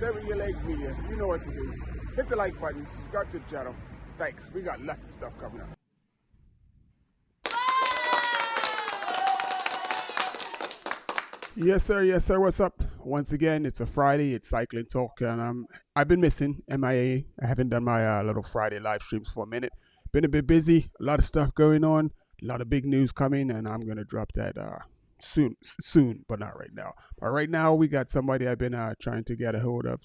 Sever Your Legs Media. You know what to do. Hit the like button, subscribe to the channel. Thanks. We got lots of stuff coming up. Yes, sir. Yes, sir. What's up? Once again, it's a Friday. It's Cycling Talk, and I've been missing MIA. I haven't done my little Friday live streams for a minute. Been a bit busy. A lot of stuff going on. A lot of big news coming, and I'm gonna drop that soon, but not right now. But right now, we got somebody I've been trying to get a hold of.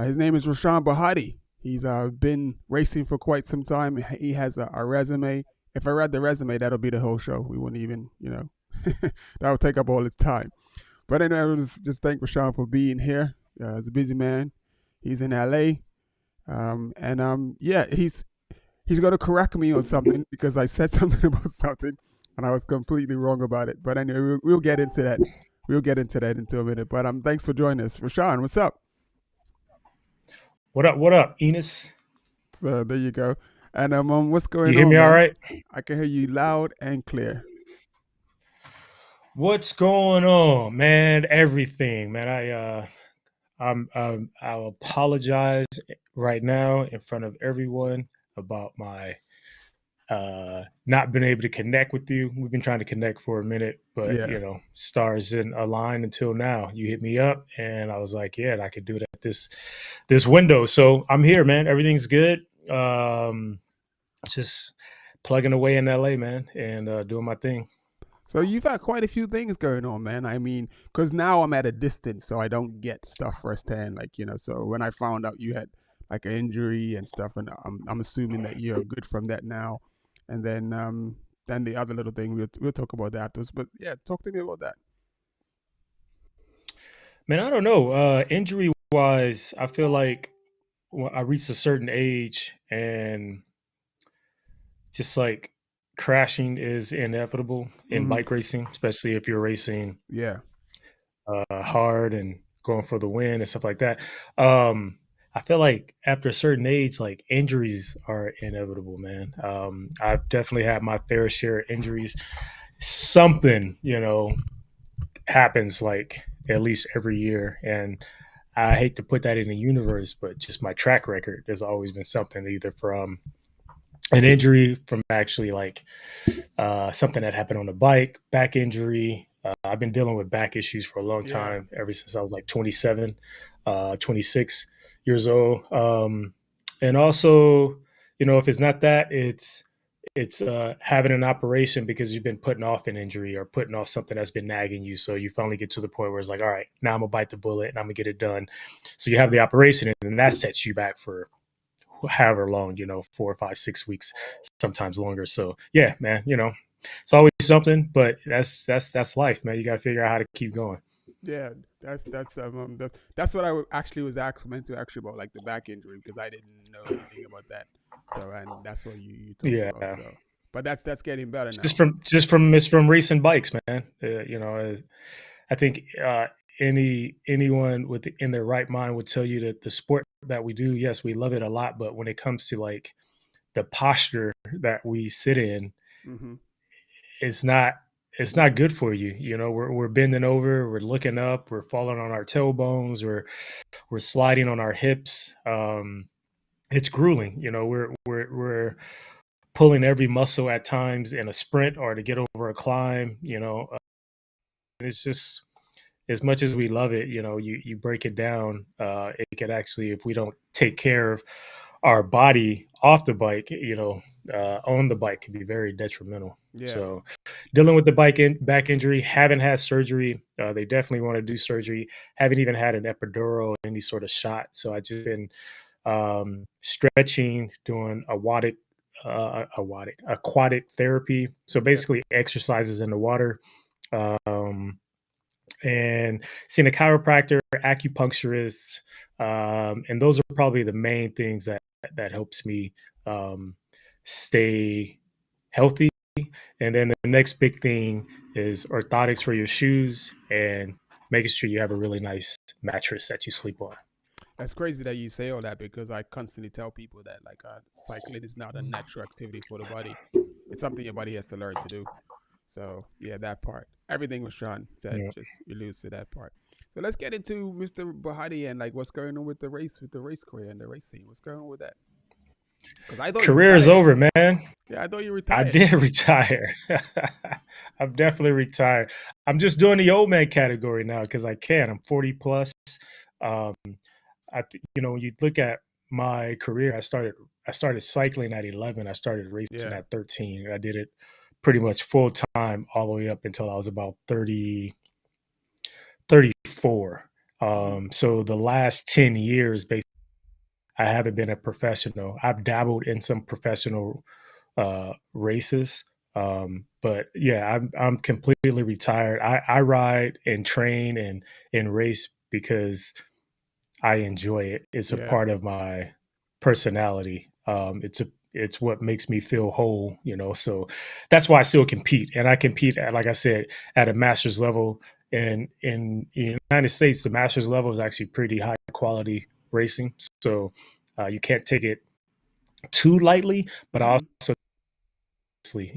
His name is Rashaan Bahati. He's been racing for quite some time. He has a resume. If I read the resume, that'll be the whole show. We wouldn't even, that would take up all its time. But anyway, I want to just thank Rashaan for being here. He's a busy man. He's in LA. He's going to correct me on something because I said something about something and I was completely wrong about it. But anyway, we'll get into that. We'll get into that in a minute. But thanks for joining us. Rashaan, what's up? What up, Enos? So there you go. And what's going on? You hear me all right? I can hear you loud and clear. What's going on, man? Everything, man. I'll apologize right now in front of everyone about my not being able to connect with you. We've been trying to connect for a minute, but stars didn't align until now. You hit me up, and I was like, yeah, I could do it at this window. So I'm here, man. Everything's good. Just plugging away in LA, man, and doing my thing. So you've had quite a few things going on, man. I mean, because now I'm at a distance, so I don't get stuff firsthand. So when I found out you had like an injury and stuff, and I'm assuming that you're good from that now. And then the other little thing, we'll talk about that afterwards. But yeah, talk to me about that. Man, I don't know. Injury-wise, I feel like I reached a certain age and just like crashing is inevitable in bike racing, especially if you're racing hard and going for the win and stuff like that. I feel like after a certain age, like injuries are inevitable, man. I've definitely had my fair share of injuries. Something, happens like at least every year. And I hate to put that in the universe, but just my track record, there's always been something either from an injury, from actually like something that happened on the bike, back injury. I've been dealing with back issues for a long time, ever since I was like 27, 26 years old. And also, if it's not that, it's having an operation because you've been putting off an injury or putting off something that's been nagging you. So you finally get to the point where it's like, all right, now I'm gonna bite the bullet and I'm gonna get it done. So you have the operation and that sets you back for however long, 4, 5, 6 weeks, sometimes longer. So yeah, man, it's always something, but that's life, man. You got to figure out how to keep going. Yeah, that's what I actually was meant to ask you about, like the back injury, because I didn't know anything about that. So, and that's what you told me about. So, but that's getting better now. Just from recent bikes, man. I think anyone in their right mind would tell you that the sport that we do, yes, we love it a lot, but when it comes to like the posture that we sit in, it's not good for you. We're bending over, we're looking up, we're falling on our tailbones, we're sliding on our hips. It's grueling. We're pulling every muscle at times in a sprint or to get over a climb. It's just, as much as we love it, you break it down. It could actually, if we don't take care of our body off the bike, on the bike, can be very detrimental. Yeah. So dealing with the back injury, haven't had surgery. They definitely want to do surgery. Haven't even had an epidural or any sort of shot. So I just been stretching, doing aquatic therapy. So basically exercises in the water. And seeing a chiropractor, acupuncturist, and those are probably the main things that helps me stay healthy. And then the next big thing is orthotics for your shoes and making sure you have a really nice mattress that you sleep on. That's crazy that you say all that, because I constantly tell people that cycling is not a natural activity for the body. It's something your body has to learn to do. So yeah, that part. Everything Rashaan said, just alludes to that part. So let's get into Mr. Bahati and like what's going on with the race career and the race scene. What's going on with that? Because I thought you Career is retired. over, man. Yeah, I thought you I retired. did retire. I'm definitely retired. I'm just doing the old man category now because I can. I'm 40 plus. Um, when you look at my career, I started cycling at 11. I started racing Yeah. at 13. I did it pretty much full time all the way up until I was about 30, 34. Hmm. So the last 10 years, basically, I haven't been a professional. I've dabbled in some professional races. But yeah, I'm completely retired. I ride and train and race because I enjoy it. It's a Yeah. part of my personality. It's what makes me feel whole, So that's why I still compete, and I compete at, like I said, at a master's level. And in the United States, the master's level is actually pretty high quality racing, so you can't take it too lightly. But I Hmm. also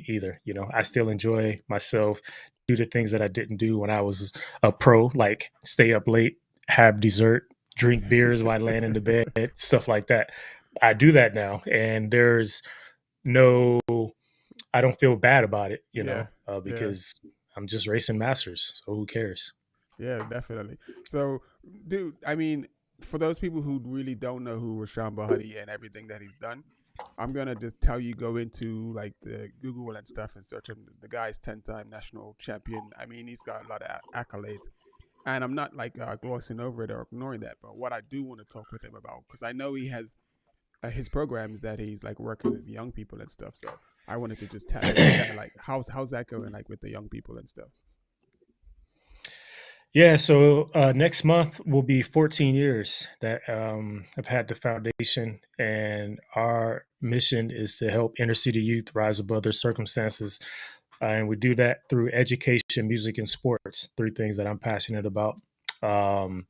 either. I still enjoy myself, do the things that I didn't do when I was a pro, like stay up late, have dessert, drink beers while laying in the bed, stuff like that. I do that now, and there's no, I don't feel bad about it, Yeah. Yeah. because I'm just racing masters. So who cares? Yeah, definitely. So, dude, I mean, for those people who really don't know who Rashawn Bahati and everything that he's done, I'm gonna just tell you go into like the Google and stuff and search him. The guy's 10-time national champion. I mean, he's got a lot of accolades, and I'm not like glossing over it or ignoring that. But what I do want to talk with him about, because I know he has his programs that he's like working with young people and stuff. So I wanted to just tap into that. Like, how's that going? Like with the young people and stuff. Yeah, so next month will be 14 years that I've had the foundation, and our mission is to help inner city youth rise above their circumstances. And we do that through education, music, and sports, three things that I'm passionate about. Um,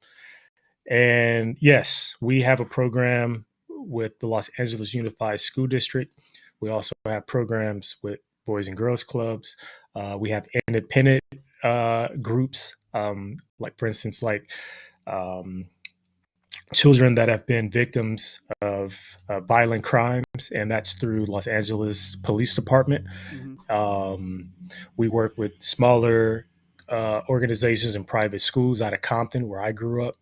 and yes, we have a program with the Los Angeles Unified School District. We also have programs with Boys and Girls Clubs. We have independent groups, like for instance, like um, children that have been victims of violent crimes, and that's through Los Angeles Police Department. Mm-hmm. Um, we work with smaller organizations and private schools out of Compton, where I grew up,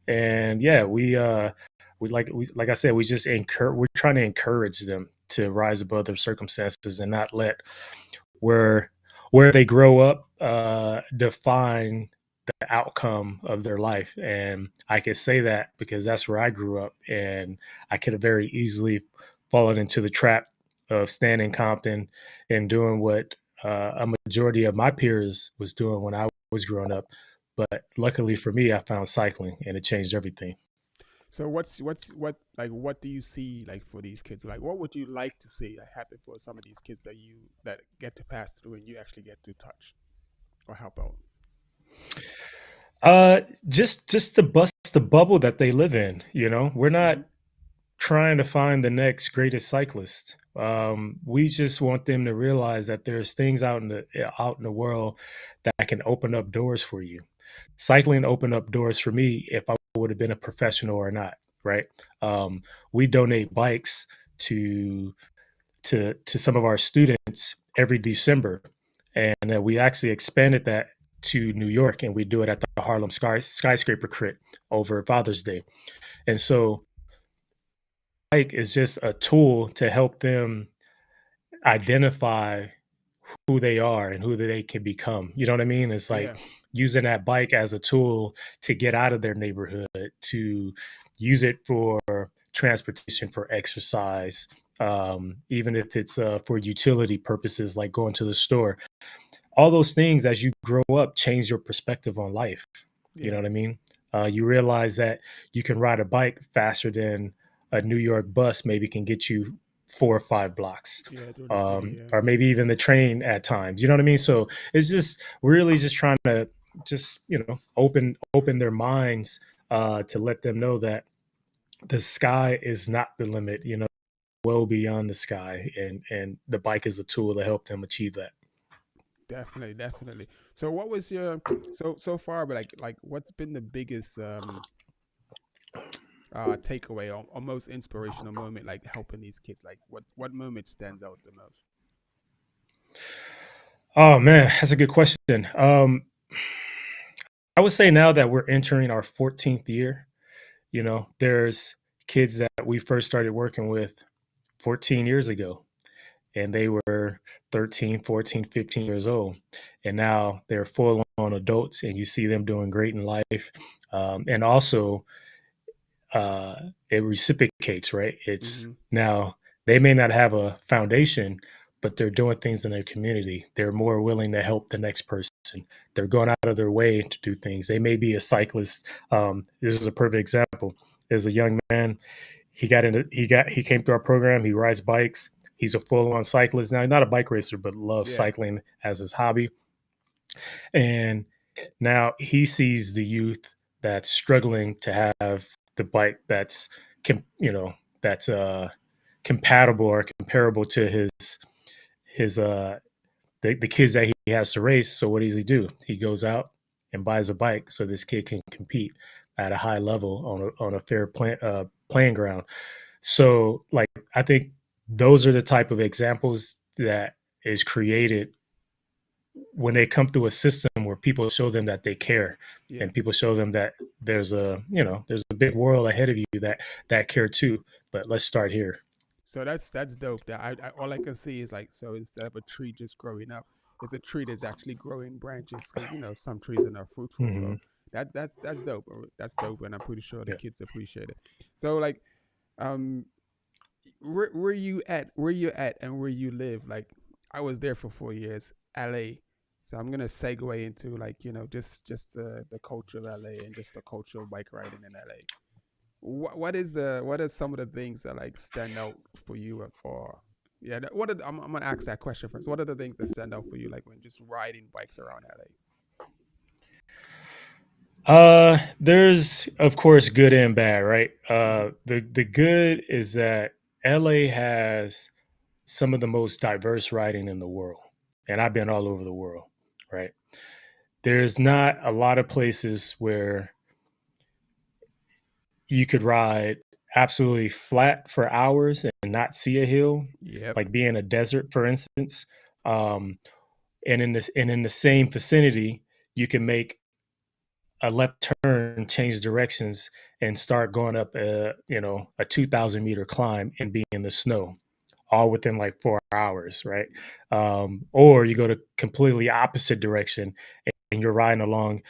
and yeah, we like I said, we're trying to encourage them to rise above their circumstances and not let where where they grow up define the outcome of their life. And I can say that because that's where I grew up, and I could have very easily fallen into the trap of staying in Compton and doing what a majority of my peers was doing when I was growing up. But luckily for me, I found cycling, and it changed everything. So what do you see like for these kids? Like what would you like to see like, happen for some of these kids that get to pass through and you actually get to touch or help out? Uh, just to bust the bubble that they live in. We're Mm-hmm. not trying to find the next greatest cyclist. We just want them to realize that there's things out in the world that can open up doors for you. Cycling opened up doors for me if I would have been a professional or not, right? We donate bikes to to some of our students every December, and we actually expanded that to New York, and we do it at the Harlem skyscraper crit over Father's Day. And so, bike is just a tool to help them identify who they are and who they can become. You know what I mean? It's like Yeah. using that bike as a tool to get out of their neighborhood, to use it for transportation, for exercise, even if it's for utility purposes, like going to the store. All those things, as you grow up, change your perspective on life. You know Yeah. what I mean? You realize that you can ride a bike faster than a New York bus maybe can get you 4 or 5 blocks, Yeah, through the city, yeah. or maybe even the train at times. You know what I mean? So it's just really just trying to just open their minds, to let them know that the sky is not the limit. Well beyond the sky, and the bike is a tool to help them achieve that. Definitely, definitely. So what was your so far, but what's been the biggest takeaway or most inspirational moment, like helping these kids? Like what moment stands out the most? Oh man, that's a good question. I would say now that we're entering our 14th year, there's kids that we first started working with 14 years ago, and they were 13, 14, 15 years old. And now they're full on adults, and you see them doing great in life. And also, uh, it reciprocates, right? It's Mm-hmm. now they may not have a foundation, but they're doing things in their community. They're more willing to help the next person. They're going out of their way to do things. They may be a cyclist. This is a perfect example. There's a young man. He came through our program. He rides bikes. He's a full on cyclist now. He's not a bike racer, but loves Yeah. cycling as his hobby. And now he sees the youth that's struggling to have the bike that's compatible or comparable to his the kids that he has to race. So what does he do? He goes out and buys a bike so this kid can compete at a high level on a fair playing ground. So like I think those are the type of examples that is created when they come through a system where people show them that they care, Yeah. and people show them that there's a big world ahead of you that care too, but let's start here. So that's dope. That I all I can see is like, so instead of a tree just growing up, it's a tree that's actually growing branches, because some trees are not fruitful. So Hmm. that's dope. That's dope, and I'm pretty sure the Yeah. kids appreciate it. So like, um, where you at? Where you at, and where you live? Like, I was there for 4 years, LA. So I'm gonna segue into like, just the culture of LA and just the culture of bike riding in LA. What are some of the things that like stand out for you, or yeah, I'm gonna ask that question first. What are the things that stand out for you, like when just riding bikes around LA? There's of course good and bad, right? Mm-hmm. The good is that LA has some of the most diverse riding in the world, and I've been all over the world, right? There's not a lot of places where you could ride absolutely flat for hours and not see a hill, Yep. like be in a desert, for instance. Um, and in the same vicinity, you can make a left turn, change directions, and start going up a 2,000 meter climb and be in the snow, all within like 4 hours, right? Or you go to completely opposite direction and you're riding along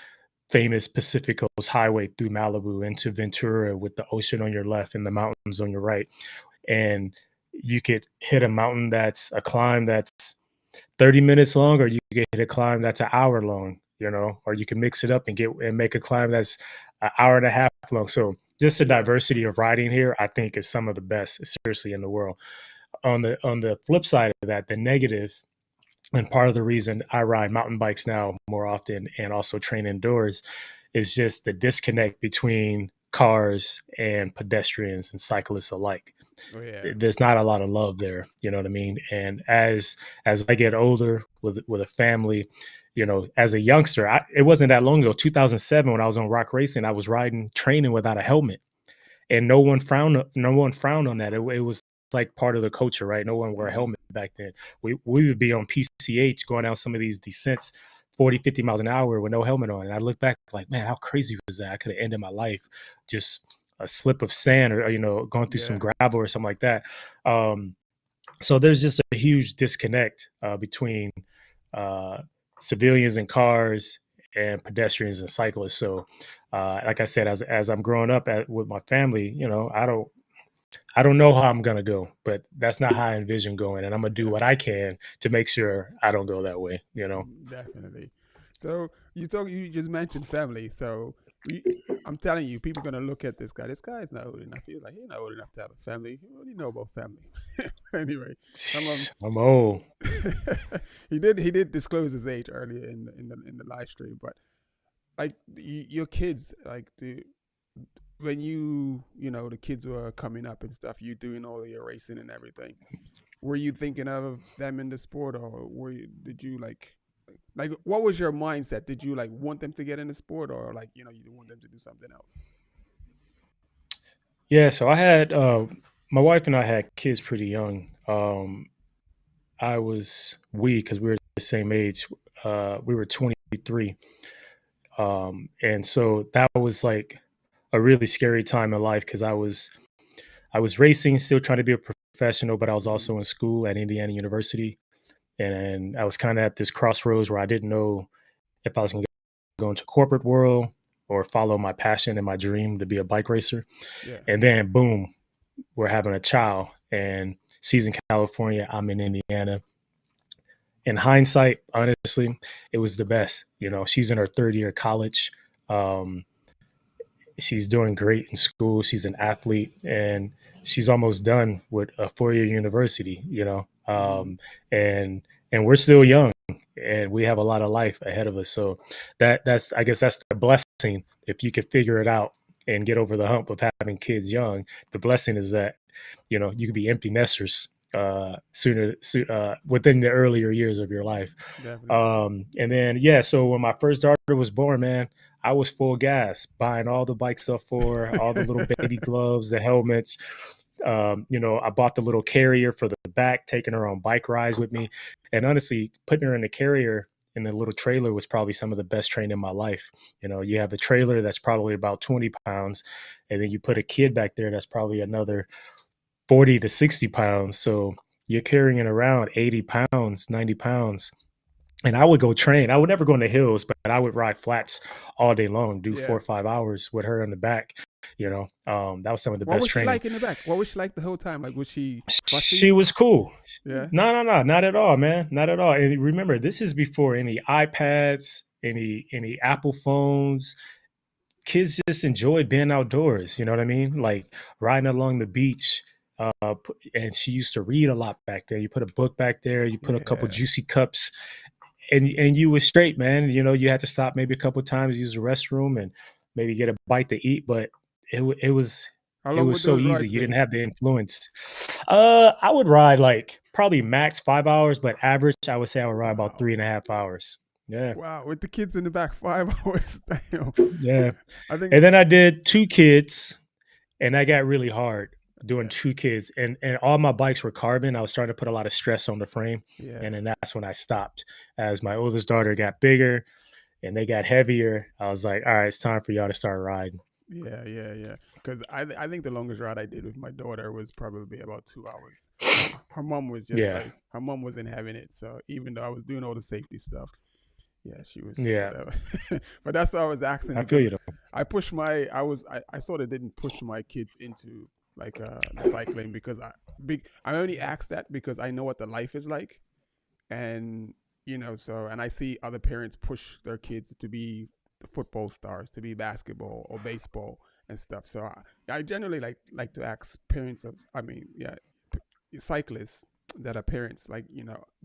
famous Pacific Coast Highway through Malibu into Ventura with the ocean on your left and the mountains on your right. And you could hit a mountain that's a climb that's 30 minutes long, or you could hit a climb that's an hour long, or you can mix it up and make a climb that's an hour and a half long. So just the Yeah. diversity of riding here, I think, is some of the best, seriously, in the world. On the flip side of that, the negative, and part of the reason I ride mountain bikes now more often and also train indoors, is just the disconnect between cars and pedestrians and cyclists alike. Oh yeah. There's not a lot of love there, you know what I mean? And as I get older with a family, as a youngster, it wasn't that long ago, 2007, when I was on rock racing, I was riding training without a helmet, and no one frowned on that. It was like part of the culture, right? No one wore a Mm-hmm. helmet back then. We would be on PCH going down some of these descents 40, 50 miles an hour with no helmet on, and I look back like, man, how crazy was that? I could have ended my life just a slip of sand, or going through some Yeah. gravel or something like that. um so there's just a huge disconnect between uh, civilians and cars and pedestrians and cyclists. So, like I said, as I'm growing up with my family, I don't know how I'm gonna go, but that's not how I envision going, and I'm gonna do Yeah. what I can to make sure I don't go that way. Definitely. So you just mentioned family. So we, I'm telling you, people are gonna look at this guy. This guy is not old enough. He's like, he's not old enough to have a family. What do you know about family? Anyway, I'm I'm old. he did disclose his age earlier in the live stream, but like your kids, like when the kids were coming up and stuff, you doing all of your racing and everything. Were you thinking of them in the sport, or did you like Like, what was your mindset? Did you like want them to get into sport, or like you want them to do something else? Yeah, so I had my wife and I had kids pretty young. I was because we were the same age. We were 23, and so that was like a really scary time in life because I was racing, still trying to be a professional, but I was Hmm. also in school at Indiana University, and I was kind of at this crossroads where I didn't know if I was going to go into corporate world or follow my passion and my dream to be a bike racer. Yeah. And then boom, we're having a child, and she's in California, I'm in Indiana. In hindsight, honestly, it was the best. She's in her third year of college. Um, she's doing great in school. She's an athlete, and she's almost done with a 4 year university. Hmm. And we're still young, and we have a lot of life ahead of us. So that's I guess that's the blessing. If you could figure it out and get over the hump of having kids young, the blessing is that you could be empty nesters within the earlier years of your life. Definitely. And then so when my first daughter was born, man, I was full gas, buying all the bike stuff for her, all the little baby gloves, the helmets. I bought the little carrier for the back, taking her on bike rides with me. And honestly, putting her in the carrier in the little trailer was probably some of the best training in my life. You have a trailer that's probably about 20 pounds, and then you put a kid back there that's probably another 40 to 60 pounds. So you're carrying around 80 pounds, 90 pounds. And I would go train. I would never go in the hills, but I would ride flats all day long, do Yeah. 4 or 5 hours with her on the back. That was some of the What best was she training. like in the back? What was she like the whole time? Like, was she She fussy? was cool. Yeah. No, no, no, not at all, man. Not at all. And remember, this is before any iPads, any Apple phones. Kids just enjoyed being outdoors. You know what I mean? Like riding along the beach. And she used to read a lot back there. You put a book back there. You put a couple Yeah. juicy cups, and you was straight, man. You had to stop maybe a couple times, use the restroom, and maybe get a bite to eat. But it was How it long was would so those easy. rides You didn't been? have the influence. I would ride like probably max 5 hours, but average I would say I would ride about Wow. 3.5 hours. Yeah, Wow. With the kids in the back, 5 hours. Damn. yeah. I think. And then I did two kids, and that got really hard doing Yeah. two kids, and all my bikes were carbon. I was starting to put a lot of stress on the frame, Yeah. and then that's when I stopped. As my oldest daughter got bigger and they got heavier, I was like, all right, it's time for y'all to start riding. Yeah. Yeah. Yeah. Because I think the longest ride I did with my daughter was probably about 2 hours. Her mom was just Yeah, like, her mom wasn't having it. So even though I was doing all the safety stuff, yeah, she was yeah, whatever. But that's why I was asking I feel because you though. I sort of didn't push my kids into like the cycling because I only asked that because I know what the life is like, and and I see other parents push their kids to be the football stars, to be basketball or baseball and stuff. So I generally like to ask parents of, I mean, yeah, cyclists that are parents, like,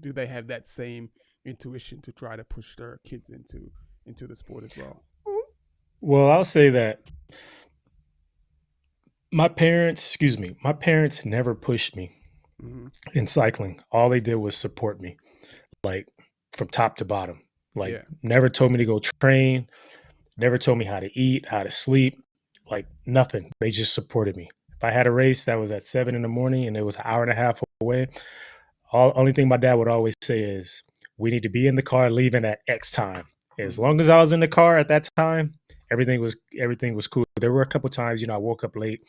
do they have that same intuition to try to push their kids into the sport as well? Well, I'll say that my parents never pushed me Hmm. in cycling. All they did was support me, like from top to bottom. Like Yeah. never told me to go train, never told me how to eat, how to sleep, like nothing. They just supported me. If I had a race that was at 7 in the morning and it was an hour and a half away, only thing my dad would always say is, "We need to be in the car leaving at X time." As Hmm. long as I was in the car at that time, everything was cool. There were a couple times, I woke up late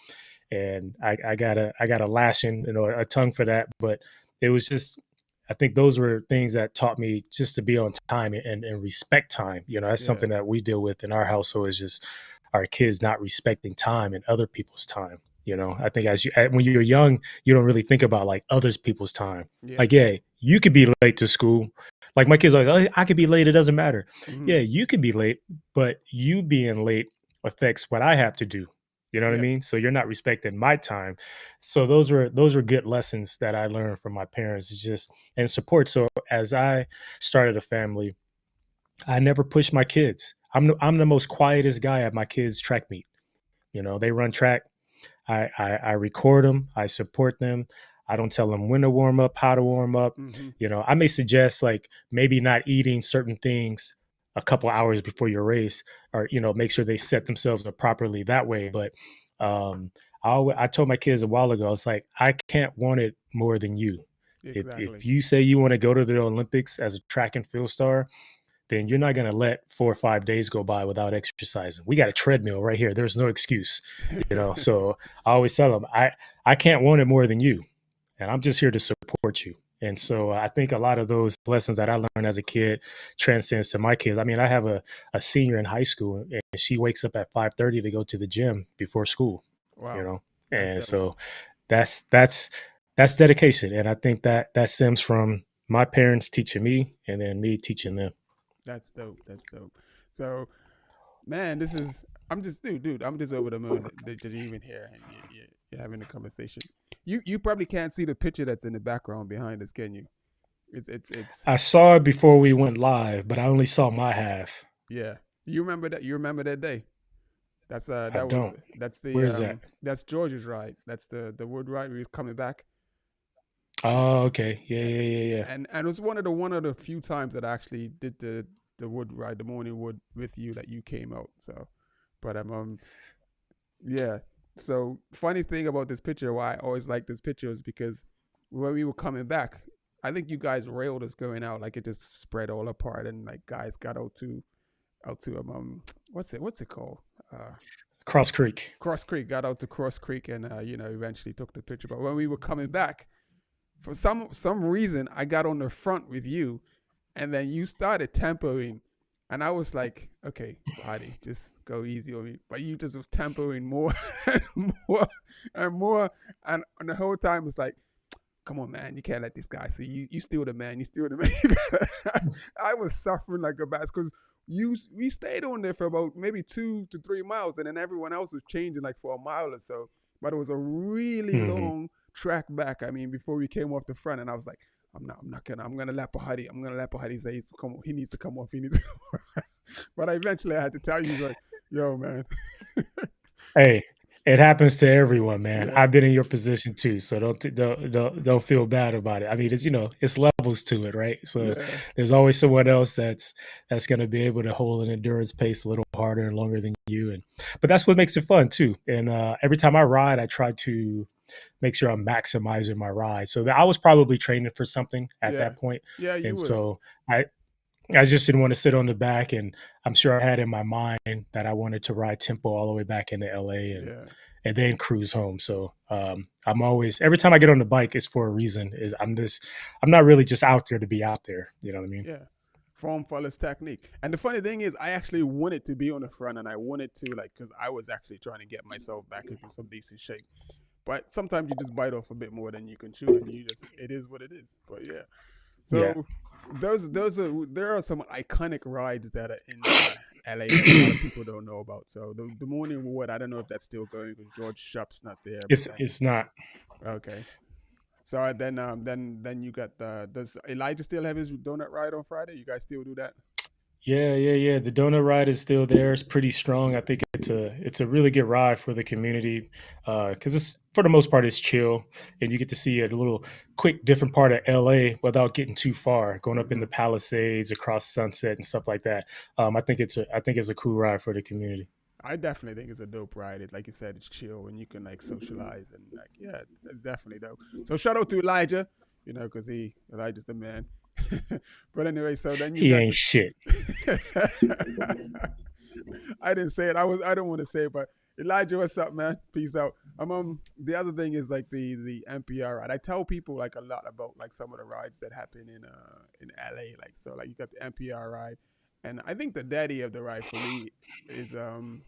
and I got a lashing, a tongue for that, but it was just. I think those were things that taught me just to be on time and respect time. That's Yeah. something that we deal with in our household is just our kids not respecting time and other people's time. I think when you're young, you don't really think about like others people's time. Yeah. Like, yeah, you could be late to school. Like my kids are like, oh, I could be late. It doesn't matter. Hmm. Yeah, you could be late, but you being late affects what I have to do. You know what I Yep. mean? So you're not respecting my time. So those were good lessons that I learned from my parents. It's just and support. So as I started a family, I never pushed my kids. I'm the most quietest guy at my kids' track meet. They run track. I record them. I support them. I don't tell them when to warm up, how to warm up. Mm-hmm. I may suggest like maybe not eating certain things a couple hours before your race, or make sure they set themselves up properly that way. But um, I told my kids a while ago, I was like, I can't want it more than you. If Exactly. you say you want to go to the Olympics as a track and field star, then you're not going to let 4 or 5 days go by without exercising. We got a treadmill right here. There's no excuse, So I always tell them, I can't want it more than you, and I'm just here to support you. And so I think a lot of those lessons that I learned as a kid transcends to my kids. I mean, I have a senior in high school, and she wakes up at 5:30 to go to the gym before school, Wow. That's and dope. so that's that's that's dedication, and I think that stems from my parents teaching me, and then me teaching them. That's dope. That's dope. So, man, dude, I'm just over the moon that you're even here and you're having a conversation. You probably can't see the picture that's in the background behind us, can you? It's I saw it before we went live, but I only saw my half. yeah. You remember that? You remember that day? I don't. Where is that? That's George's ride. That's the wood ride. We was coming back, Oh, okay. Yeah, and yeah, yeah, yeah. and it was one of the few times that I actually did the wood ride, the morning wood with you that you came out. So, but yeah. So funny thing about this picture, why I always like this picture is because when we were coming back, I think you guys railed us going out, like it just spread all apart, and like guys got out to what's it called? Cross Creek. Cross Creek, got out to Cross Creek, and eventually took the picture. But when we were coming back, for some reason, I got on the front with you, and then you started tempoing, and I was like, okay, Hadi, just go easy on me. But you just was tempoing more and more and more, and the whole time was like, come on, man, you can't let this guy see you. You still the man. You still the man. I was suffering like a bass because we stayed on there for about maybe 2 to 3 miles, and then everyone else was changing like for a mile or so. But it was a really Hmm. long track back. I mean, before we came off the front, and I was like, I'm gonna lap a Hadi. I'm gonna lap a Hadi. Say, come on, he needs to come off. He needs to come off. But eventually I had to tell you, like, yo, man. Hey, it happens to everyone, man. Yeah, I've been in your position too, so don't feel bad about it. I mean, it's levels to it, right? So yeah, there's always someone else that's going to be able to hold an endurance pace a little harder and longer than you, and but that's what makes it fun too. And every time I ride, I try to make sure I'm maximizing my ride. So I was probably training for something at yeah, that point, yeah. You and was. so I just didn't want to sit on the back, and I'm sure I had in my mind that I wanted to ride tempo all the way back into LA Yeah, and then cruise home. So I'm always every time I get on the bike, it's for a reason. Is I'm not really just out there to be out there. You know what I mean? yeah. Form follows technique. And the funny thing is, I actually wanted to be on the front, and I wanted to like because I was actually trying to get myself back into some decent shape. But sometimes you just bite off a bit more than you can chew, and you just it is what it is. But yeah, Yeah. so there are some iconic rides that are in LA that a lot of people don't know about. So the morning wood, I don't know if that's still going because George Shup's not there. But then It's not. okay, so then you got the does Elijah still have his donut ride on Friday? You guys still do that? Yeah, yeah, yeah. The donut ride is still there. It's pretty strong. I think it's a really good ride for the community because it's for the most part it's chill, and you get to see a little quick different part of LA without getting too far, going up in Hmm. the Palisades, across Sunset, and stuff like that. I think it's a cool ride for the community. I definitely think it's a dope ride. Like you said, it's chill and you can like socialize and like yeah, it's definitely dope. So shout out to Elijah, because Elijah's the man. But anyway, so then you He got ain't shit. the. I didn't say it. I don't want to say it, but Elijah, what's up, man? Peace out. The other thing is like the NPR ride. I tell people like a lot about like some of the rides that happen in LA. Like so, like you got the NPR ride, and I think the daddy of the ride for me is on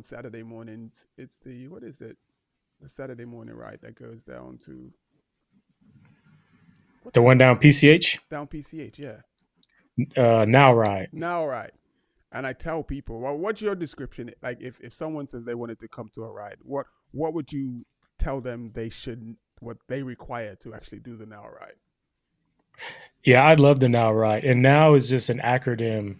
Saturday mornings. It's the what is it? The Saturday morning ride that goes down to what's The the one name? down PCH Down PCH, yeah. now ride. Now ride. And I tell people, well, what's your description? Like, if someone says they wanted to come to a ride, what would you tell them they should, what they require to actually do the now ride? Yeah, I love the now ride, and now is just an acronym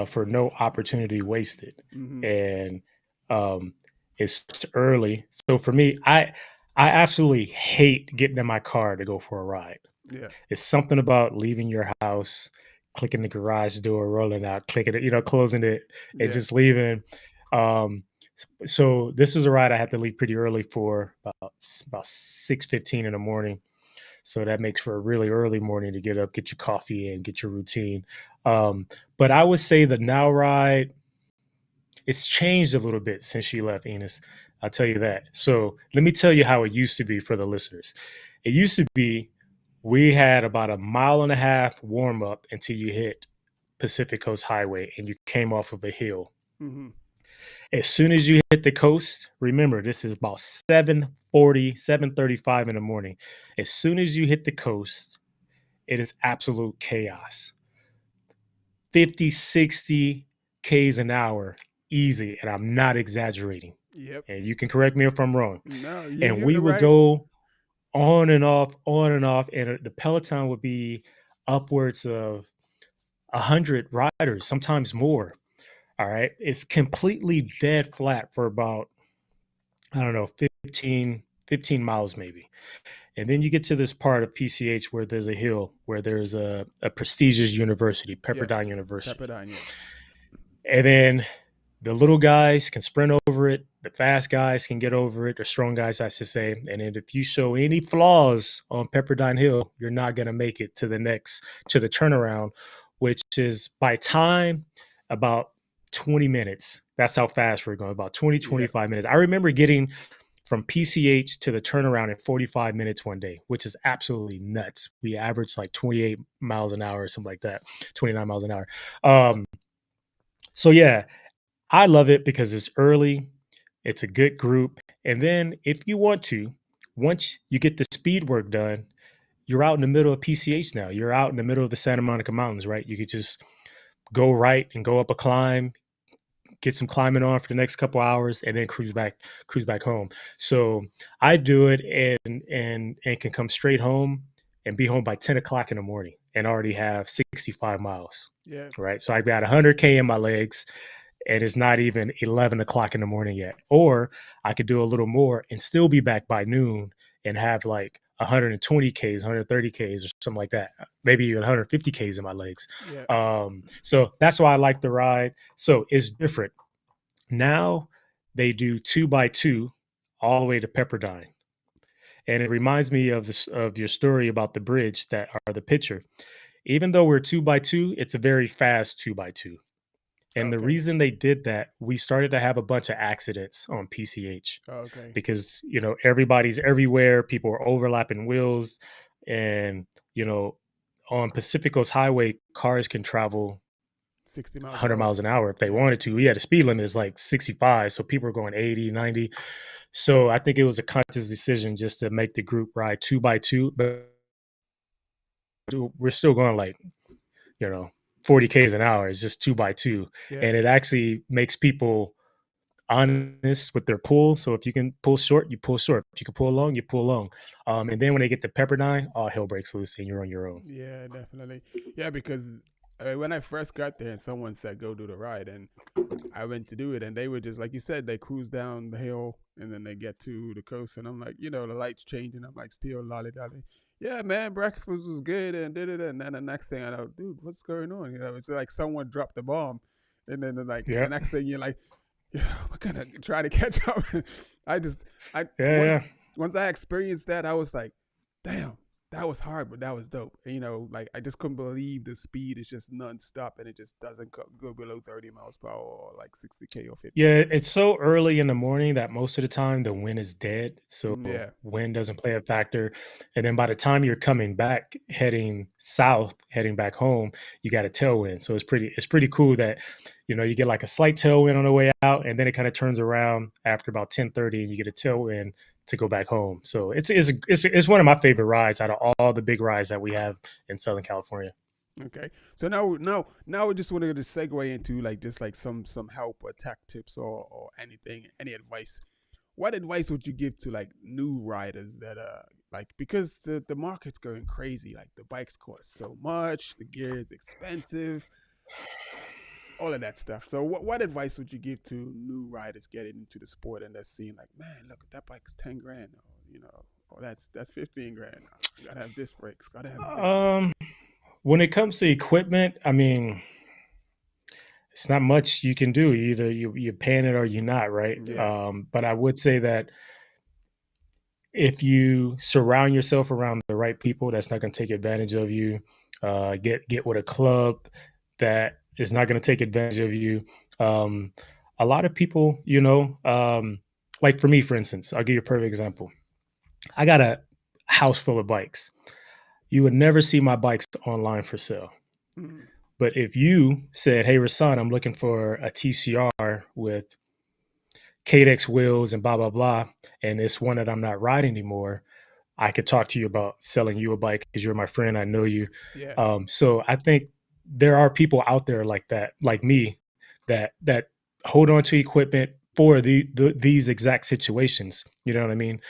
for no opportunity wasted, Mm-hmm. and um, it's early. So for me, I absolutely hate getting in my car to go for a ride. Yeah. It's something about leaving your house, clicking the garage door, rolling out, clicking it, closing it, and Yeah. just leaving. Um, so this is a ride I had to leave pretty early for about 6:15 in the morning. So that makes for a really early morning to get up, get your coffee and get your routine. But I would say the now ride, it's changed a little bit since she left, Enos. I'll tell you that. So let me tell you how it used to be for the listeners. It used to be we had about a mile and a half warm up until you hit Pacific Coast Highway and you came off of a hill. Mm-hmm. As soon as you hit the coast, remember this is about 7:40, 7:35 in the morning. As soon as you hit the coast, it is absolute chaos. 50, 60 Ks an hour, easy. And I'm not exaggerating. Yep. And you can correct me if I'm wrong. No, And we you're would right. go on and off, on and off. And the Peloton would be upwards of 100 riders, sometimes more. All right. It's completely dead flat for about, I don't know, 15 miles maybe. And then you get to this part of PCH where there's a hill, where there's a prestigious university, Yep. Pepperdine University. Pepperdine, yeah. And then the little guys can sprint over it. The fast guys can get over it. The strong guys, I should say. And then if you show any flaws on Pepperdine Hill, you're not going to make it to the turnaround, which is by time about 20 minutes. That's how fast we're going, about 20, Yeah. 25 minutes. I remember getting from PCH to the turnaround in 45 minutes one day, which is absolutely nuts. We averaged like 28 miles an hour or something like that, 29 miles an hour. So yeah, I love it because it's early, it's a good group. And then if you want to, once you get the speed work done, you're out in the middle of PCH now. You're out in the middle of the Santa Monica Mountains, right? You could just go right and go up a climb, get some climbing on for the next couple hours, and then cruise back home. So I do it and can come straight home and be home by 10 o'clock in the morning and already have 65 miles. Yeah. Right. So I've got 100K in my legs and it's not even 11 o'clock in the morning yet. Or I could do a little more and still be back by noon and have like 120 Ks, 130 Ks, or something like that. Maybe even 150 Ks in my legs. Yeah. So that's why I like the ride. So it's different. Now they do 2x2 all the way to Pepperdine. And it reminds me of this of your story about the bridge that are the picture. Even though we're 2x2, it's a very fast 2x2. And the Okay. reason they did that, we started to have a bunch of accidents on PCH Okay. because, everybody's everywhere. People are overlapping wheels. And, on Pacific Coast Highway, cars can travel 60 miles an 100 hour. miles an hour if they Yeah. wanted to. Yeah, the speed limit is like 65. So people are going 80, 90. So I think it was a conscious decision just to make the group ride 2x2. But we're still going like, you know, 40 Ks an hour. It's just 2x2. Yeah. And it actually makes people honest with their pull. So if you can pull short, you pull short. If you can pull long, you pull long. And then when they get to Pepperdine, all hell breaks loose and you're on your own. Yeah, definitely. Yeah, because when I first got there and someone said go do the ride, and I went to do it, and they were just like you said, they cruise down the hill and then they get to the coast, and I'm like, the lights changing. I'm like, still lolly dolly. Yeah, man, breakfast was good and did it, and then the next thing I know, dude, what's going on? It's like someone dropped the bomb, and then like the Yeah. next thing you're like, yeah, we're gonna try to catch up. I Yeah. once I experienced that, I was like, damn, that was hard, but that was dope. And, like I just couldn't believe the speed is just nonstop, and it just doesn't go below 30 miles per hour or like 60K or 50K. Yeah, it's so early in the morning that most of the time the wind is dead. So Yeah, wind doesn't play a factor. And then by the time you're coming back, heading south, heading back home, you got a tailwind. So it's pretty cool that, you get like a slight tailwind on the way out, and then it kind of turns around after about 10:30 and you get a tailwind to go back home. So it's one of my favorite rides out of all the big rides that we have in Southern California. okay. So now we just want to segue into like just like some help or tech tips or anything, any advice. What advice would you give to like new riders that like, because the market's going crazy, like the bikes cost so much, the gear is expensive, all of that stuff. So what advice would you give to new riders getting into the sport and they're seeing like, man, look, that bike's 10 grand, or Oh, that's 15 grand. I gotta have disc brakes. Gotta have this. Um, when it comes to equipment, I mean, it's not much you can do. Either you're paying it or you're not, right? Yeah. But I would say that if you surround yourself around the right people, that's not going to take advantage of you. Get with a club that is not going to take advantage of you. Um, a lot of people, like for me, for instance, I'll give you a perfect example. I got a house full of bikes. You would never see my bikes online for sale. Mm. But if you said, "Hey, Rasan, I'm looking for a TCR with Cadex wheels and blah blah blah," and it's one that I'm not riding anymore, I could talk to you about selling you a bike because you're my friend. I know you. Yeah. So I think there are people out there like that, like me, that hold on to equipment for these exact situations. You know what I mean?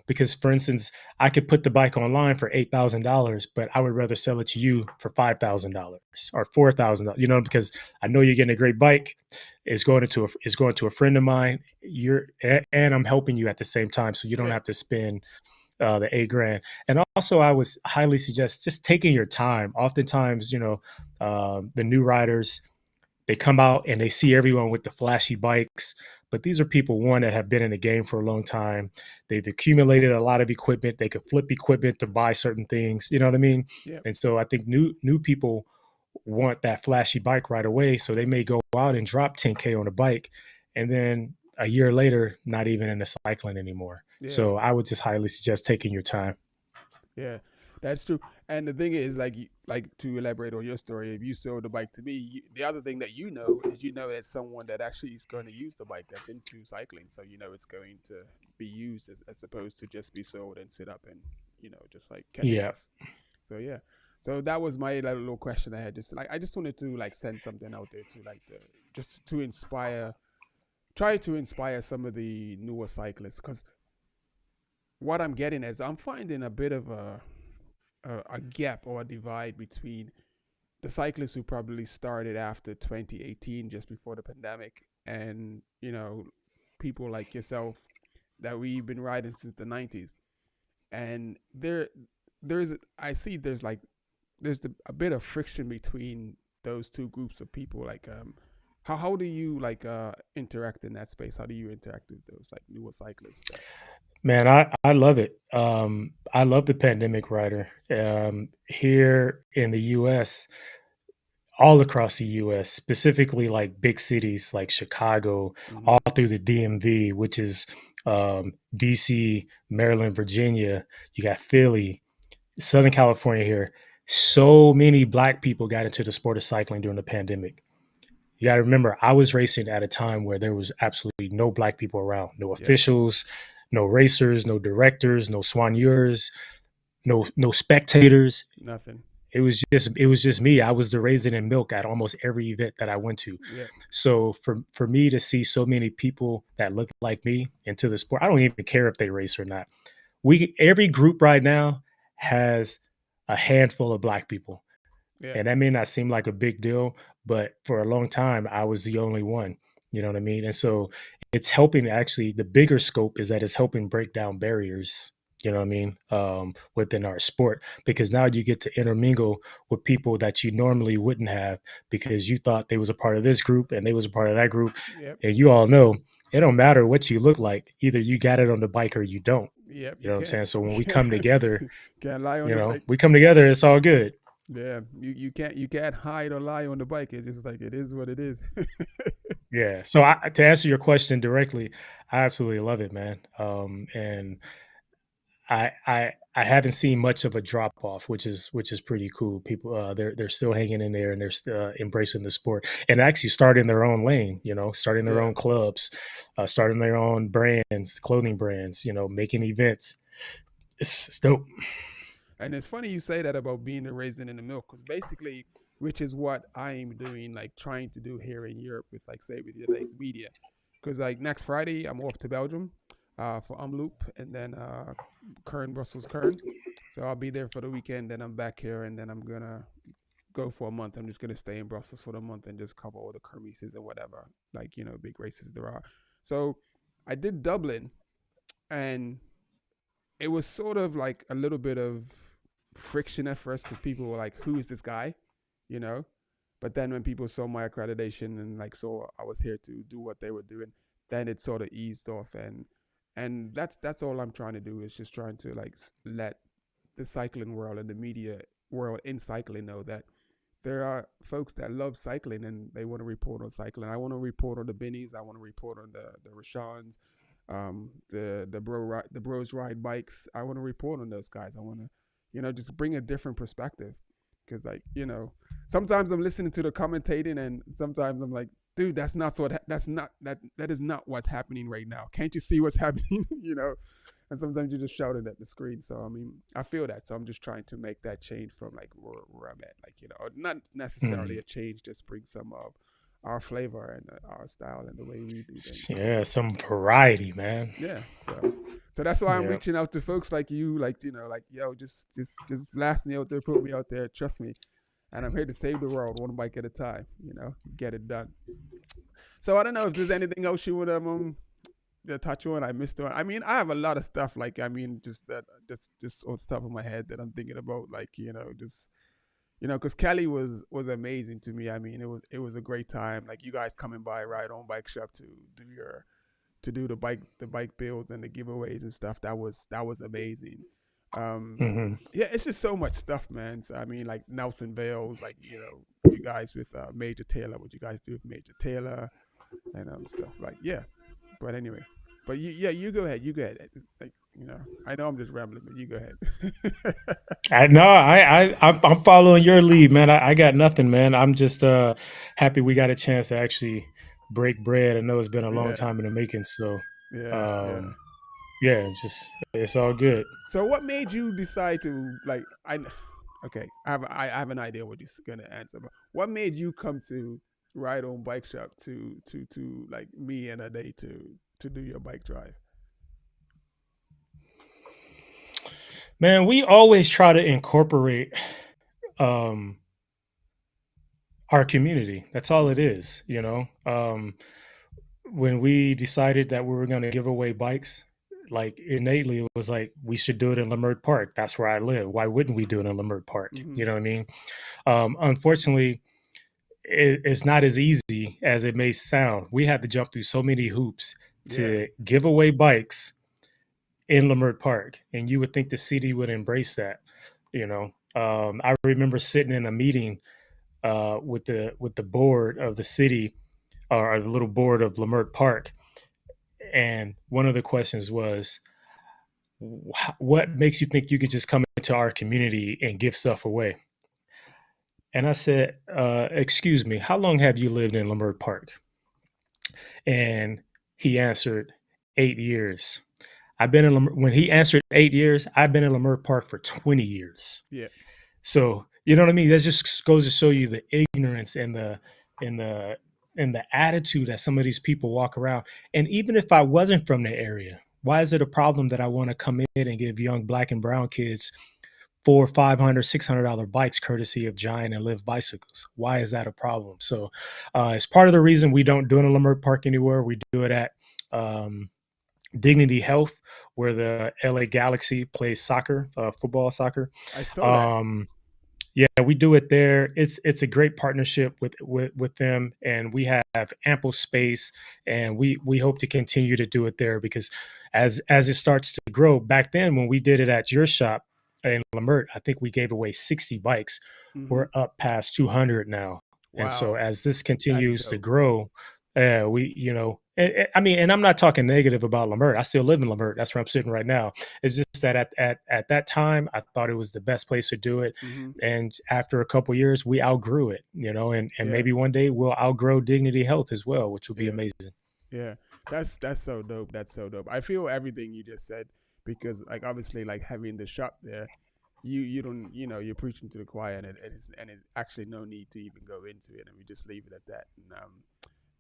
Because, for instance, I could put the bike online for $8,000, but I would rather sell it to you for $5,000 or $4,000. Because I know you're getting a great bike. It's going to a friend of mine. And I'm helping you at the same time, so you don't Yeah. have to spend the 8 grand. And also, I would highly suggest just taking your time. Oftentimes, the new riders, they come out and they see everyone with the flashy bikes, but these are people, one, that have been in the game for a long time. They've accumulated a lot of equipment. They could flip equipment to buy certain things. You know what I mean? Yeah. And so I think new people want that flashy bike right away, so they may go out and drop 10K on a bike, and then a year later, not even in the cycling anymore. Yeah. So I would just highly suggest taking your time. Yeah, that's true. And the thing is, like to elaborate on your story, if you sold the bike to me, the other thing that is that someone that actually is going to use the bike that's into cycling, so it's going to be used as opposed to just be sold and sit up and just like catch Yeah. dust. So yeah, so that was my little question I had. Just like I just wanted to like send something out there to like just to try to inspire some of the newer cyclists because what I'm getting is I'm finding a bit of a gap or a divide between the cyclists who probably started after 2018, just before the pandemic, and people like yourself that we've been riding since the 90s. And there's I see a bit of friction between those two groups of people. Like how do you like interact in that space? How do you interact with those like newer cyclists? Man, I love it. I love the pandemic rider. Here in the US, all across the US, specifically like big cities like Chicago, Mm-hmm. all through the DMV, which is DC, Maryland, Virginia. You got Philly, Southern California here. So many Black people got into the sport of cycling during the pandemic. You got to remember, I was racing at a time where there was absolutely no Black people around, no Yep. officials, no racers, no directors, no soigneurs, no spectators. Nothing. It was just me. I was the raisin and milk at almost every event that I went to. Yep. So for me to see so many people that look like me into the sport, I don't even care if they race or not. Every group right now has a handful of Black people, Yep. and that may not seem like a big deal, but for a long time, I was the only one. You know what I mean? And so it's helping, actually, the bigger scope is that it's helping break down barriers, you know what I mean, within our sport, because now you get to intermingle with people that you normally wouldn't have because you thought they was a part of this group and they was a part of that group. Yep. And you all know it don't matter what you look like. Either you got it on the bike or you don't. Yep. You You know what I'm can't. saying? So when we come together, Can't lie on the bike. we come together, it's all good. Yeah. You can't hide or lie on the bike. It's just like it is what it is. Yeah. So to answer your question directly, I absolutely love it, man. And I haven't seen much of a drop off, which is pretty cool. People, they're still hanging in there and they're still embracing the sport and actually starting their own lane. Starting their Yeah. own clubs, starting their own brands, clothing brands. Making events. It's dope. And it's funny you say that about being a raisin in the milk, because basically, which is what I'm doing, like trying to do here in Europe with, like, say, with the next media. Because like next Friday, I'm off to Belgium, for Umloop, and then Kern, Brussels, Kern. So I'll be there for the weekend. Then I'm back here, and then I'm gonna go for a month. I'm just gonna stay in Brussels for the month and just cover all the kermesses and whatever, like big races there are. So I did Dublin, and it was sort of like a little bit of friction at first because people were like, "Who is this guy?" You know. But then when people saw my accreditation and like saw I was here to do what they were doing, then it sort of eased off, and that's all I'm trying to do is just trying to like let the cycling world and the media world in cycling know that there are folks that love cycling and they want to report on cycling. I want to report on the Binnies. I want to report on the Rashans, the bros ride bikes. I want to report on those guys. I want to, just bring a different perspective because like sometimes I'm listening to the commentating and sometimes I'm like, dude, that is not what's happening right now. Can't you see what's happening? And sometimes you're just shouting at the screen. So I mean, I feel that. So I'm just trying to make that change from like where I'm at, like not necessarily Mm. a change, just bring some of our flavor and our style and the way we do things. So Yeah, some variety, man. yeah, so that's why I'm Yeah. reaching out to folks like you, like like yo, just blast me out there, put me out there, trust me, and I'm here to save the world one bike at a time. Get it done. So I don't know if there's anything else you would touch on. I missed on. I mean, I have a lot of stuff. Like, I mean, just that, just on top of my head that I'm thinking about. Like, just because Kelly was amazing to me. I mean, it was a great time. Like you guys coming by Ride On Bike Shop to do the bike builds and the giveaways and stuff. That was amazing. Um, Hmm. yeah, it's just so much stuff, man. So I mean, like Nelson Bales, like you guys with Major Taylor, what you guys do with Major Taylor and stuff like yeah. But anyway, but you go ahead. You go ahead. Like I know I'm just rambling, but you go ahead. I no, I'm following your lead, man. I got nothing, man. I'm just happy we got a chance to actually break bread. I know it's been a long Yeah, time in the making, so yeah. um, yeah, just it's all good. So what made you decide to like? Okay, I have an idea what you're gonna answer, but what made you come to Ride On Bike Shop to like me and a day to do your bike drive? Man, we always try to incorporate um, our community. That's all it Mm-hmm. is, you know. When we decided that we were going to give away bikes, like innately it was like we should do it in Lamert Park. That's where I live. Why wouldn't we do it in Lamert Park? Mm-hmm. You know what I mean? Unfortunately, it's not as easy as it may sound. We had to jump through so many hoops Yeah. to give away bikes in Lamert Park, and you would think the city would embrace that. You know, I remember sitting in a meeting with the board of the city or the little board of Lamert Park, and one of the questions was, "What makes you think you could just come into our community and give stuff away?" And I said, "Excuse me, how long have you lived in Lamert Park?" And he answered, 8 years. When he answered 8 years, I've been in Lamert Park for 20 years. Yeah. So you know what I mean? That just goes to show you the ignorance and the and the attitude that some of these people walk around. And even if I wasn't from the area, why is it a problem that I want to come in and give young black and brown kids four, $500, $600 bikes courtesy of Giant and Live bicycles? Why is that a problem? So it's part of the reason we don't do it in Lamert Park anywhere. We do it at um, Dignity Health, where the LA Galaxy plays soccer, football, soccer. I saw that. Um, yeah, we do it there. It's a great partnership with them, and we have ample space, and we hope to continue to do it there because as it starts to grow. Back then, when we did it at your shop in Lamert, I think we gave away 60 bikes. Mm-hmm. We're up past 200 now, and so Wow, as this that's continues to dope. grow, we I mean, and I'm not talking negative about Lamert. I still live in Lamert. That's where I'm sitting right now. It's just that at that time, I thought it was the best place to do it. Mm-hmm. And after a couple years, we outgrew it, and Yeah, maybe one day we'll outgrow Dignity Health as well, which will be yeah. amazing. Yeah, that's so dope. That's so dope. I feel everything you just said because, like, obviously, like having the shop there, you don't, you're preaching to the choir, and it's actually no need to even go into it, and we just leave it at that.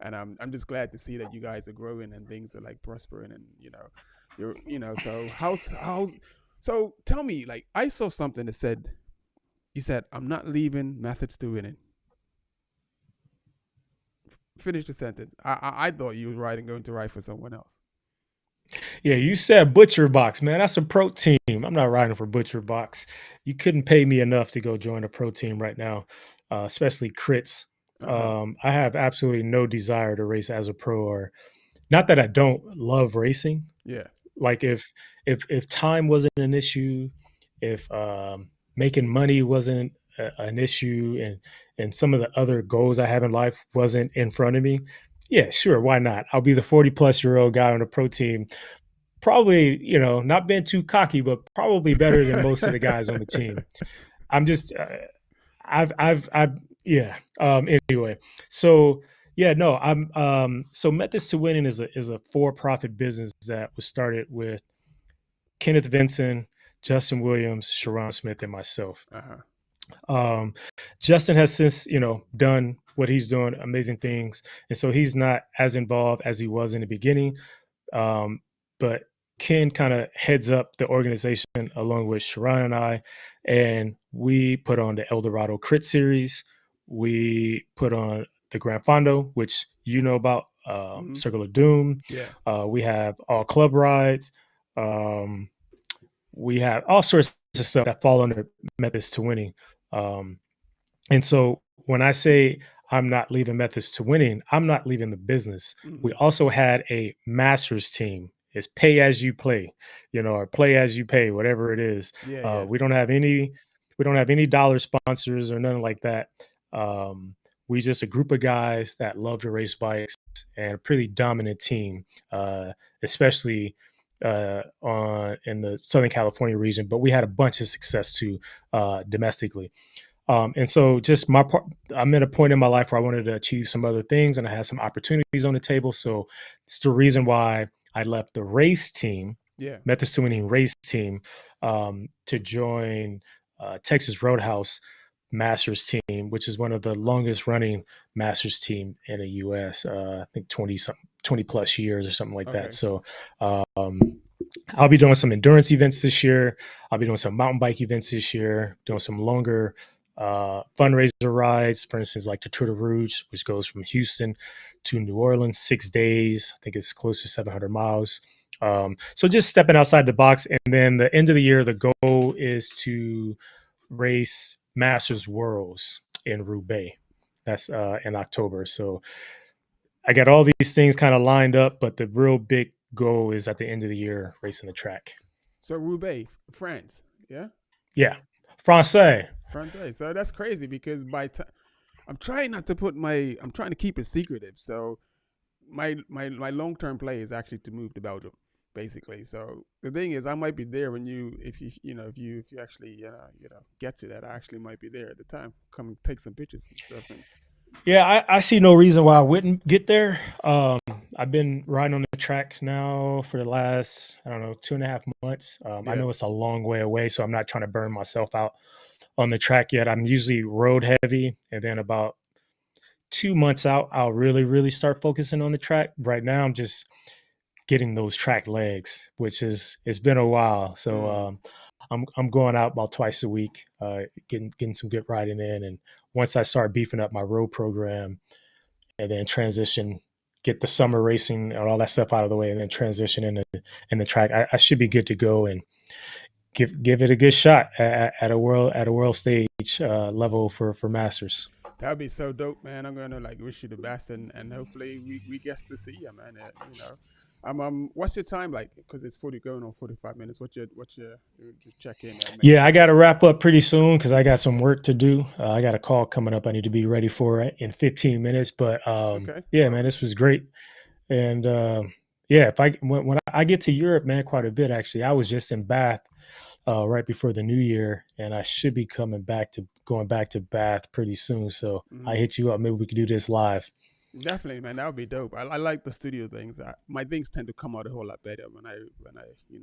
And I'm just glad to see that you guys are growing and things are like prospering, and so so tell me, like, I saw something that said you said I'm not leaving methods to winning. Finish the sentence. I thought you was writing going to write for someone else. Yeah, you said Butcher Box, man. That's a pro team. I'm not riding for Butcher Box. You couldn't pay me enough to go join a pro team right now, especially crits. Uh-huh. I have absolutely no desire to race as a pro, or not that I don't love racing. Yeah. Like if time wasn't an issue, if making money wasn't an issue, and some of the other goals I have in life wasn't in front of me, yeah, sure, why not? I'll be the 40-plus-year-old guy on a pro team, probably, not being too cocky, but probably better than most of the guys on the team. I'm just, I've, yeah. Anyway, so yeah, no, so Methods to Winning is a for-profit business that was started with Kenneth Vinson, Justin Williams, Sharon Smith, and myself. Uh-huh. Um, Justin has since, done what he's doing, amazing things, and so he's not as involved as he was in the beginning. But Ken kind of heads up the organization along with Sharon and I, and we put on the El Dorado Crit Series. We put on the Gran Fondo, which you know about, Mm-hmm. Circle of Doom. Yeah. We have all club rides. Um, we have all sorts of stuff that fall under Methods to Winning. Um, and so when I say I'm not leaving Methods to Winning, I'm not leaving the business. We Mm-hmm. also had a masters team. It's pay as you play, or play as you pay, whatever it is. Yeah, yeah. We don't have any dollar sponsors or nothing like that. We just a group of guys that love to race bikes, and a pretty dominant team, especially on in the Southern California region. But we had a bunch of success too, domestically. And so just my part, I'm at a point in my life where I wanted to achieve some other things, and I had some opportunities on the table. So it's the reason why I left the race team, Yeah. Methods to Winning race team, to join Texas Roadhouse Masters team, which is one of the longest running Masters team in the U.S. I think 20 plus years or something like that. Okay. So um, I'll be doing some endurance events this year. I'll be doing some mountain bike events this year, doing some longer fundraiser rides, for instance, like the Tour de Rouge, which goes from Houston to New Orleans, 6 days. I think it's close to 700 miles. So just stepping outside the box. And then the end of the year, the goal is to race Masters Worlds in Roubaix. That's in October. So I got all these things kind of lined up, but the real big goal is at the end of the year racing the track. So Roubaix, France. Yeah. Yeah. Francais. France. So that's crazy because I'm trying not to put my I'm trying to keep it secretive. So my long term play is actually to move to Belgium, basically. So the thing is, I might be there when if you actually get to that. I actually might be there at the time. Come and take some pictures and stuff. And Yeah, I see no reason why I wouldn't get there. I've been riding on the track now for the last, I don't know, 2.5 months. I yeah. know it's a long way away, so I'm not trying to burn myself out on the track yet. I'm usually road heavy, and then about 2 months out, I'll really, really start focusing on the track. Right now, I'm just getting those track legs, which is it's been a while. So Mm. I'm going out about twice a week, getting some good riding in, and once I start beefing up my road program, and then transition, get the summer racing and all that stuff out of the way, and then transition in the track, I should be good to go and give it a good shot at a world stage level for Masters. That'd be so dope, man. I'm gonna like wish you the best, and hopefully we get to see you, man. What's your time like? Because it's 40 going on 45 minutes. What's your just check in and make Yeah, I sure. got to wrap up pretty soon because I got some work to do. I got a call coming up. I need to be ready for it in 15 minutes. But Okay, yeah, wow. man, this was great. And yeah, if when I get to Europe, man, quite a bit actually. I was just in Bath right before the new year, and I should be going back to Bath pretty soon. So I Hmm. hit you up. Maybe we could do this live. Definitely, man. That would be dope. I like the studio things. My things tend to come out a whole lot better when I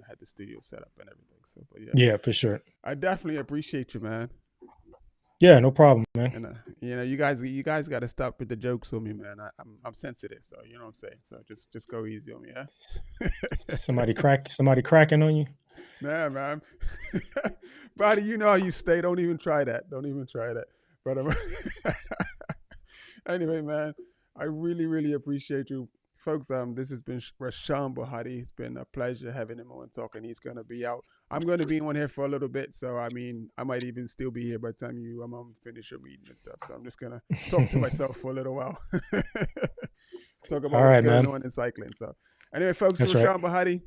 had the studio set up and everything. So, but yeah, Yeah, for sure. I definitely appreciate you, man. Yeah, no problem, man. And you guys got to stop with the jokes on me, man. I'm sensitive, so you know what I'm saying. So just go easy on me, yeah. Somebody cracking on you. Nah, man. Buddy, you know how you stay. Don't even try that. Don't even try that. But anyway, man, I really, really appreciate you folks, this has been Rashawn Bahati. It's been a pleasure having him on talking. He's gonna be out. I'm gonna be on here for a little bit, so I mean, I might even still be here by the time you finish your meeting and stuff. So I'm just gonna talk to myself for a little while, talk about All what's right, going man. on in cycling. So anyway, folks, That's right. Rashawn Bahati.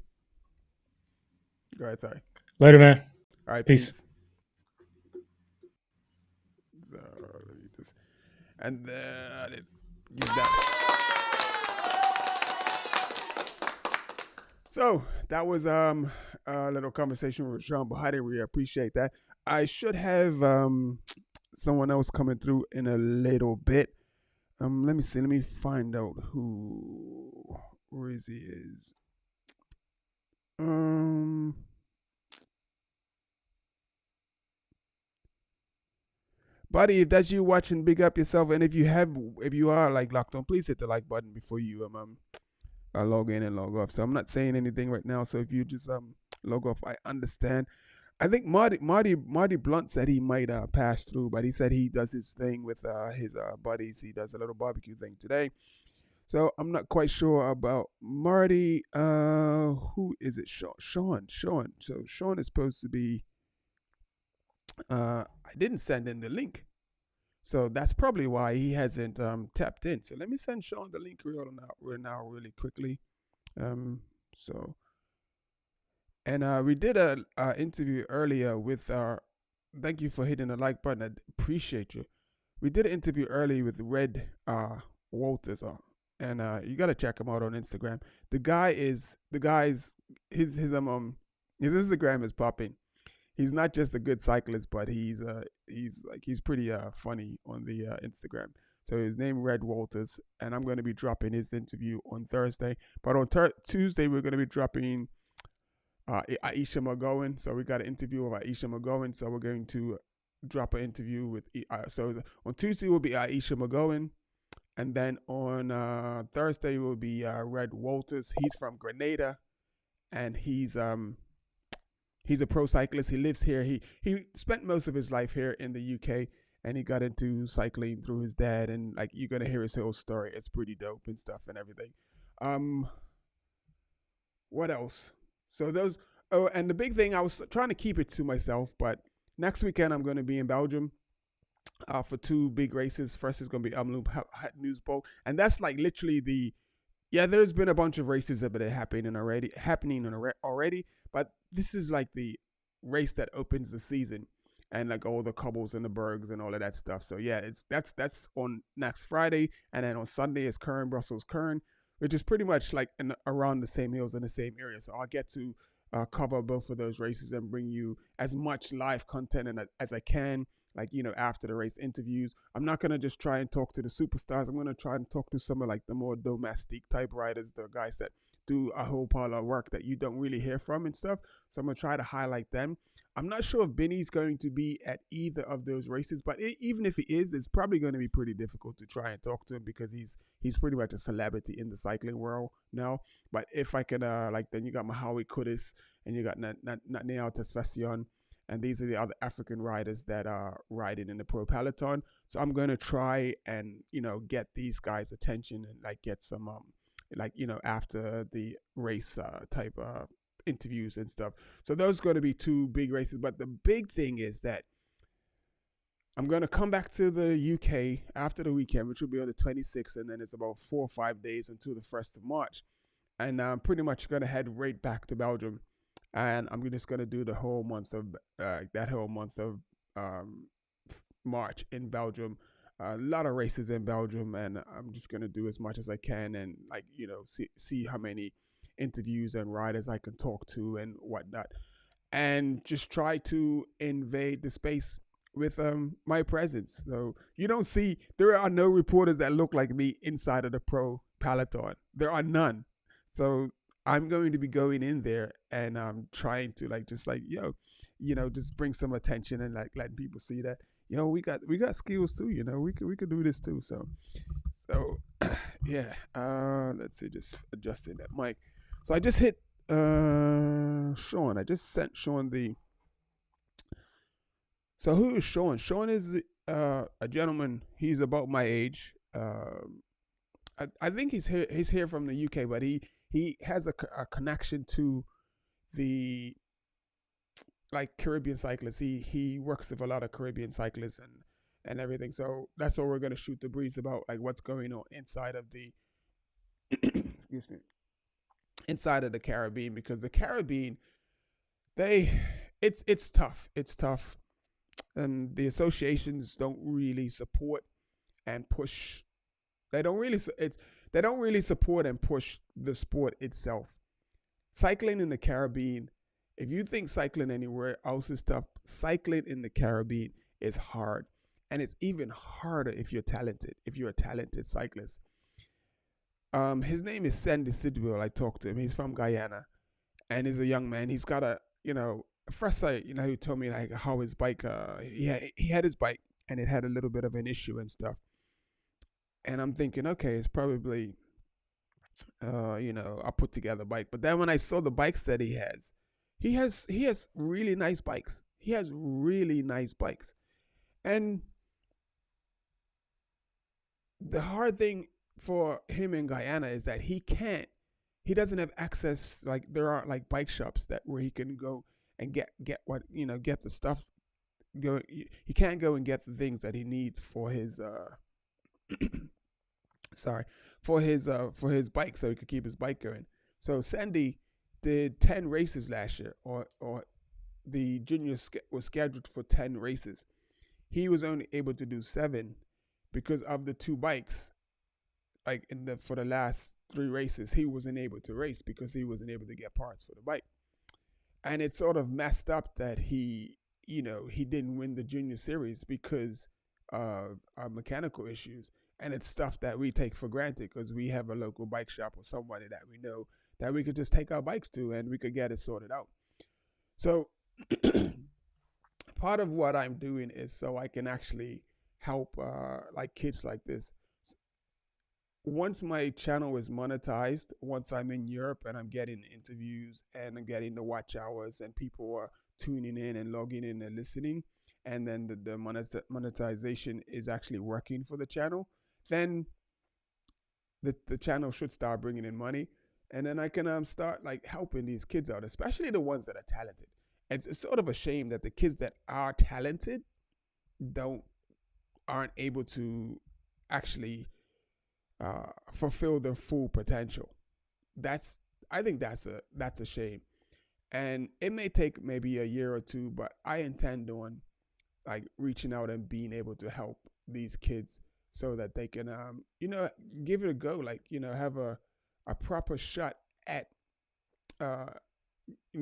Go ahead, sorry. Later, man. All right, Peace. peace. So let me just, and then I did use that. So that was a little conversation with Jean Bahati. We appreciate that. I should have someone else coming through in a little bit. Let me see. Let me find out who Rizzy is. Buddy, if that's you watching, big up yourself. And if you are like locked on, please hit the like button before you log in and log off. So I'm not saying anything right now. So if you just log off, I understand. I think Marty Blunt said he might pass through, but he said he does his thing with his buddies. He does a little barbecue thing today. So I'm not quite sure about Marty. Who is it? Sean. So Sean is supposed to be. I didn't send in the link, so that's probably why he hasn't tapped in. So let me send Sean the link now really quickly. So. And we did a interview earlier with thank you for hitting the like button. I appreciate you. We did an interview early with Red Walters, and you gotta check him out on Instagram. His Instagram is popping. He's not just a good cyclist, but he's pretty funny on the Instagram. So his name Red Walters, and I'm gonna be dropping his interview on Thursday. But on Tuesday we're gonna be dropping Aisha McGowan. So we got an interview with Aisha McGowan. So we're going to drop an interview with. So on Tuesday will be Aisha McGowan, and then on Thursday will be Red Walters. He's from Grenada, and he's a pro cyclist. He lives here. He spent most of his life here in the UK, and he got into cycling through his dad. And like you're gonna hear his whole story. It's pretty dope and stuff and everything. What else? So those. Oh, and the big thing, I was trying to keep it to myself, but next weekend I'm going to be in Belgium for two big races. First is going to be Omloop Het Nieuwsblad, and that's like literally there's been a bunch of races that have been happening already, but this is like the race that opens the season, and like all the cobbles and the bergs and all of that stuff. So yeah, that's on next Friday, and then on Sunday is Brussels-Kern, which is pretty much like around the same hills in the same area. So I'll get to cover both of those races and bring you as much live content as I can, like, after the race interviews. I'm not going to just try and talk to the superstars. I'm going to try and talk to some of like the more domestic type riders, the guys that do a whole pile of work that you don't really hear from and stuff. So I'm going to try to highlight them. I'm not sure if Benny's going to be at either of those races, but even if he is, it's probably going to be pretty difficult to try and talk to him because he's pretty much a celebrity in the cycling world now. But if I can, then you got Mahawi Kudus and you got Nathaniel Tesfacion, and these are the other African riders that are riding in the Pro Peloton. So I'm going to try and, get these guys' attention and like get some, after the race type interviews and stuff. So those are going to be two big races. But the big thing is that I'm going to come back to the UK after the weekend, which will be on the 26th. And then it's about 4 or 5 days until the 1st of March. And I'm pretty much going to head right back to Belgium. And I'm just going to do the whole month of March in Belgium. A lot of races in Belgium. And I'm just going to do as much as I can and see how many interviews and riders I can talk to and whatnot, and just try to invade the space with my presence. So there are no reporters that look like me inside of the Pro Peloton. There are none. So I'm going to be going in there and trying to just bring some attention and like letting people see that we got skills too. We could do this too. So yeah. Let's see, just adjusting that mic. So I just hit Sean. I just sent Sean the. So who is Sean? Sean is a gentleman. He's about my age. I think he's here from the UK, but he has a connection to the like Caribbean cyclists. He works with a lot of Caribbean cyclists and everything. So that's what we're gonna shoot the breeze about, like what's going on inside of the excuse me, inside of the Caribbean, because the Caribbean, they it's tough. It's tough. And the associations don't really support and push. They don't really it's they don't really support and push the sport itself. Cycling in the Caribbean, if you think cycling anywhere else is tough, cycling in the Caribbean is hard. And it's even harder if you're talented, if you're a talented cyclist. His name is Sandy Sidwell. I talked to him. He's from Guyana, and he's a young man. He's got a, first he told me like how his bike, he had his bike and it had a little bit of an issue and stuff. And I'm thinking, okay, it's probably, a put together bike. But then when I saw the bikes that he has really nice bikes. He has really nice bikes. And the hard thing for him in Guyana is that he doesn't have access, like there aren't like bike shops that where he can go and get what, get the stuff going. He can't go and get the things that he needs for his sorry, for his bike, so he could keep his bike going. So Sandy did 10 races last year, or the junior was scheduled for 10 races. He was only able to do 7 because of the 2 bikes. Like for the last 3 races, he wasn't able to race because he wasn't able to get parts for the bike. And it's sort of messed up that he didn't win the junior series because of mechanical issues. And it's stuff that we take for granted because we have a local bike shop or somebody that we know that we could just take our bikes to and we could get it sorted out. So part of what I'm doing is so I can actually help like kids like this. Once my channel is monetized, once I'm in Europe and I'm getting interviews and I'm getting the watch hours and people are tuning in and logging in and listening, and then the monetization is actually working for the channel, then the channel should start bringing in money. And then I can start like helping these kids out, especially the ones that are talented. It's sort of a shame that the kids that are talented don't aren't able to actually fulfill their full potential. That's I think that's a shame, and it may take maybe a year or two, but I intend on like reaching out and being able to help these kids so that they can give it a go, like have a proper shot at uh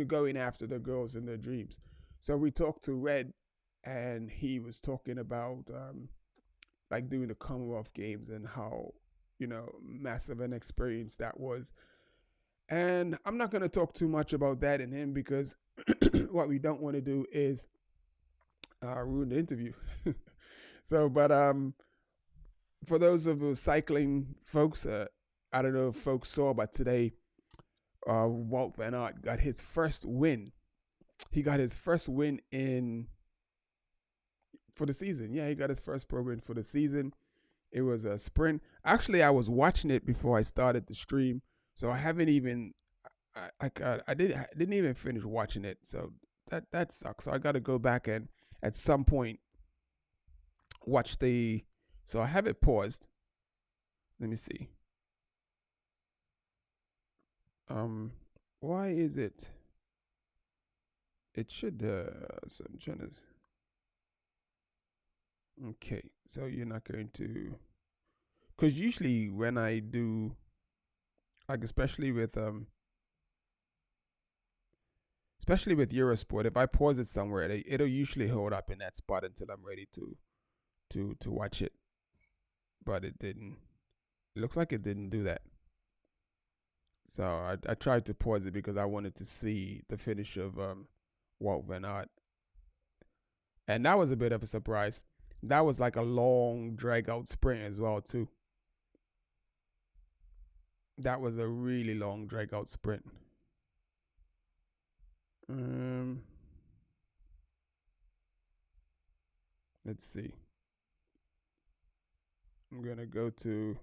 going after the girls in their dreams. So we talked to Red, and he was talking about like doing the Commonwealth Games and how massive an experience that was. And I'm not going to talk too much about that in him because what we don't want to do is ruin the interview. So, but for those of the cycling folks, I don't know if folks saw, but today Wout van Aert got his first win. He got his first win for the season. Yeah, he got his first pro win for the season. It was a sprint. Actually, I was watching it before I started the stream, so I haven't even. I didn't even finish watching it, so that sucks. So I got to go back and at some point watch the. So I have it paused. Let me see. Why is it? It should. So I'm trying to. Okay, so you're not going to, because usually when I do, like especially with Eurosport, if I pause it somewhere, it'll usually hold up in that spot until I'm ready to watch it. But it didn't. It looks like it didn't do that. So I tried to pause it because I wanted to see the finish of Wout van Aert, and that was a bit of a surprise. That was like a long drag out sprint as well too. That was a really long drag out sprint. Let's see. I'm gonna go to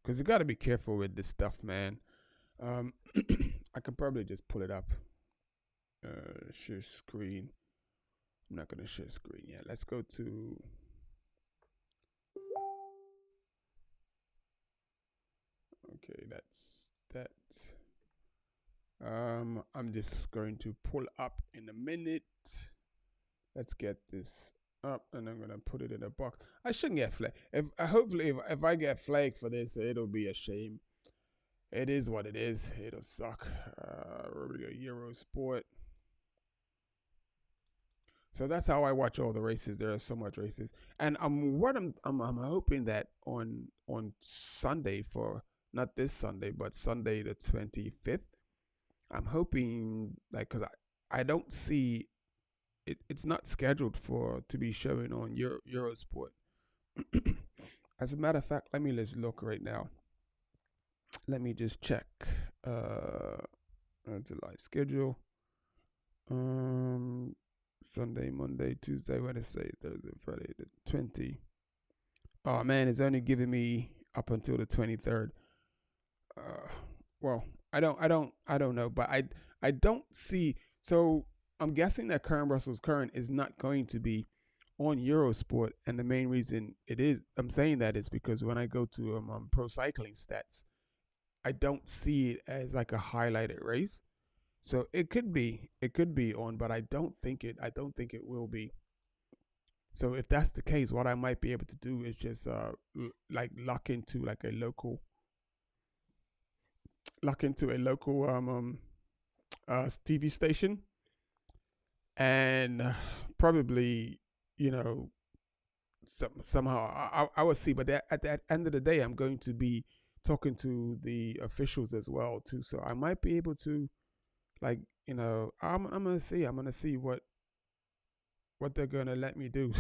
because you got to be careful with this stuff, man. I can probably just pull it up. Share screen. I'm not gonna share screen yet. Let's go to. Okay, that's that. I'm just going to pull up in a minute. Let's get this up, and I'm gonna put it in a box. I shouldn't get flagged. If I get flagged for this, it'll be a shame. It is what it is. It'll suck. Where we go? Eurosport. So that's how I watch all the races. There are so much races, and I'm hoping that on Sunday, for not this Sunday but Sunday the 25th, I'm hoping, like, because I don't see it, it's not scheduled to be showing on Eurosport. As a matter of fact, let me just look right now. Let me just check the live schedule. Sunday, Monday, Tuesday, Wednesday, Thursday, Friday, the 20. Oh man, it's only giving me up until the 23rd. Well, I don't know, but I don't see. So I'm guessing that Kern Brussels Kern is not going to be on Eurosport, and the main reason I'm saying that is because when I go to Pro Cycling Stats, I don't see it as like a highlighted race. So it could be on, but I don't think it will be. So if that's the case, what I might be able to do is just like lock into a local TV station, and probably, somehow I will see. But at the end of the day, I'm going to be talking to the officials as well too, so I might be able to, like, I'm gonna see what they're gonna let me do.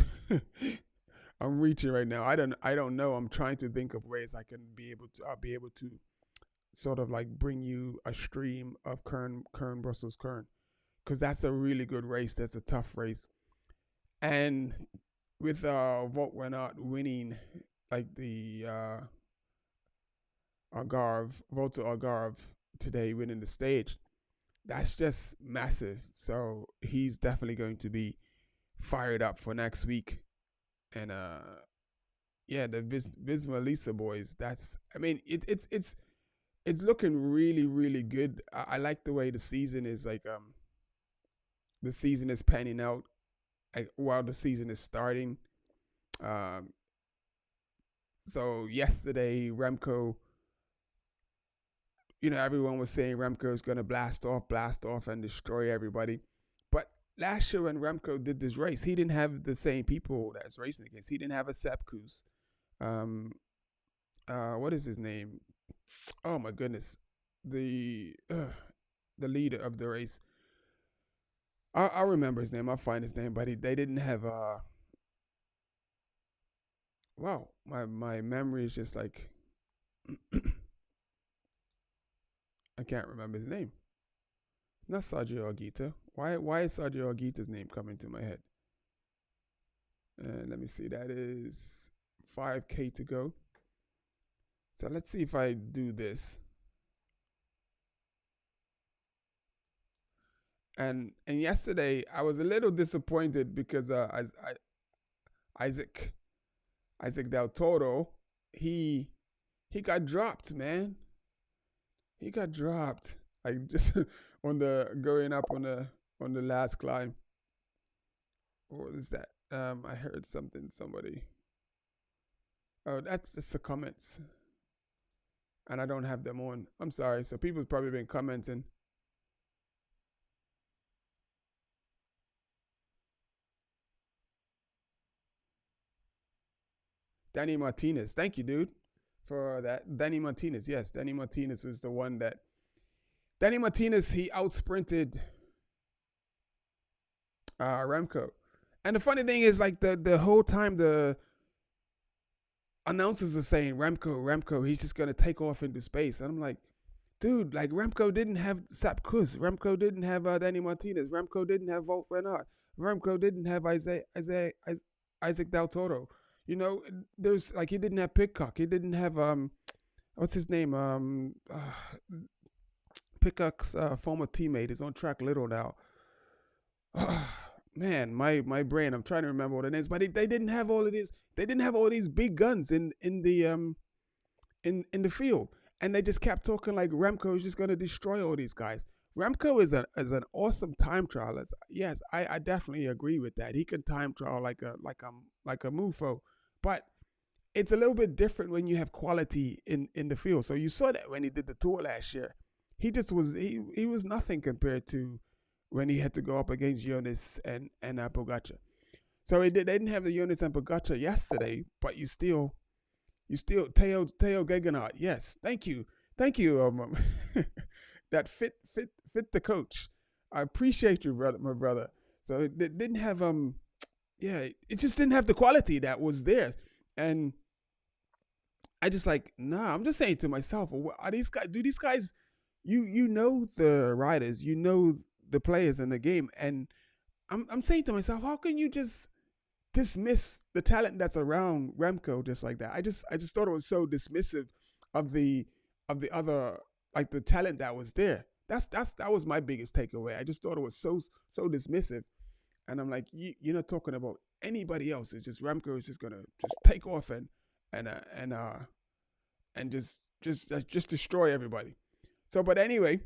I'm reaching right now. I don't know. I'm trying to think of ways I'll be able to sort of like bring you a stream of Kern Brussels Kern, because that's a really good race. That's a tough race, and with Wout van Aert winning, like the Volta Algarve today, winning the stage, that's just massive. So he's definitely going to be fired up for next week. And yeah, the Visma Lisa boys, it's looking really, really good. I like the way the season is panning out, while the season is starting. So yesterday, Remco, everyone was saying Remco is going to blast off and destroy everybody. But last year when Remco did this race, he didn't have the same people that's racing against. He didn't have a Sepp Kuss. What is his name? Oh my goodness. The leader of the race. I'll remember his name. I'll find his name. But they didn't have wow, my memory is just like I can't remember his name. It's not Sergio Arguita. Why is Sergio Arguita's name coming to my head? Let me see. That is 5K to go. So let's see if I do this. And yesterday I was a little disappointed because Isaac Del Toro, he got dropped, man. He got dropped, like, just on the going up on the last climb. What is that? I heard somebody. Oh, that's the comments, and I don't have them on. I'm sorry. So people's probably been commenting. Danny Martinez, thank you, dude, for that. Danny Martinez, yes, Danny Martinez was the one that. Danny Martinez, he outsprinted Remco. And the funny thing is, like, the whole time the announcers are saying Remco, he's just gonna take off into space, and I'm like, dude, like, Remco didn't have Sepp Kuss, Remco didn't have Danny Martinez, Remco didn't have Wout van Aert, Remco didn't have Isaac Del Toro. There's, like, he didn't have Pidcock, he didn't have what's his name? Pickuck's former teammate is on track little now. Man, my brain. I'm trying to remember what it is, but they didn't have all of these. They didn't have all these big guns in the field, and they just kept talking like Remco is just going to destroy all these guys. Remco is an awesome time trialist. Yes, I definitely agree with that. He can time trial like a mufo, but it's a little bit different when you have quality in the field. So you saw that when he did the tour last year, he was nothing compared to when he had to go up against Jonas and Pogacar. So they didn't have the Jonas and Pogacar yesterday, but you still Theo Gegenhardt. Yes, thank you. That fit the coach. I appreciate you, brother, my brother. So it didn't have yeah, it just didn't have the quality that was there, and I just like nah. I'm just saying to myself, are these guys? Do these guys? You know the riders, you know the players in the game, and I'm saying to myself, how can you just dismiss the talent that's around Remco just like that? I just thought it was so dismissive of the other, like the talent that was there. That was my biggest takeaway. I just thought it was so dismissive, and I'm like, you're not talking about anybody else. It's just Remco is just gonna just take off and uh, and uh and just destroy everybody. So, but anyway,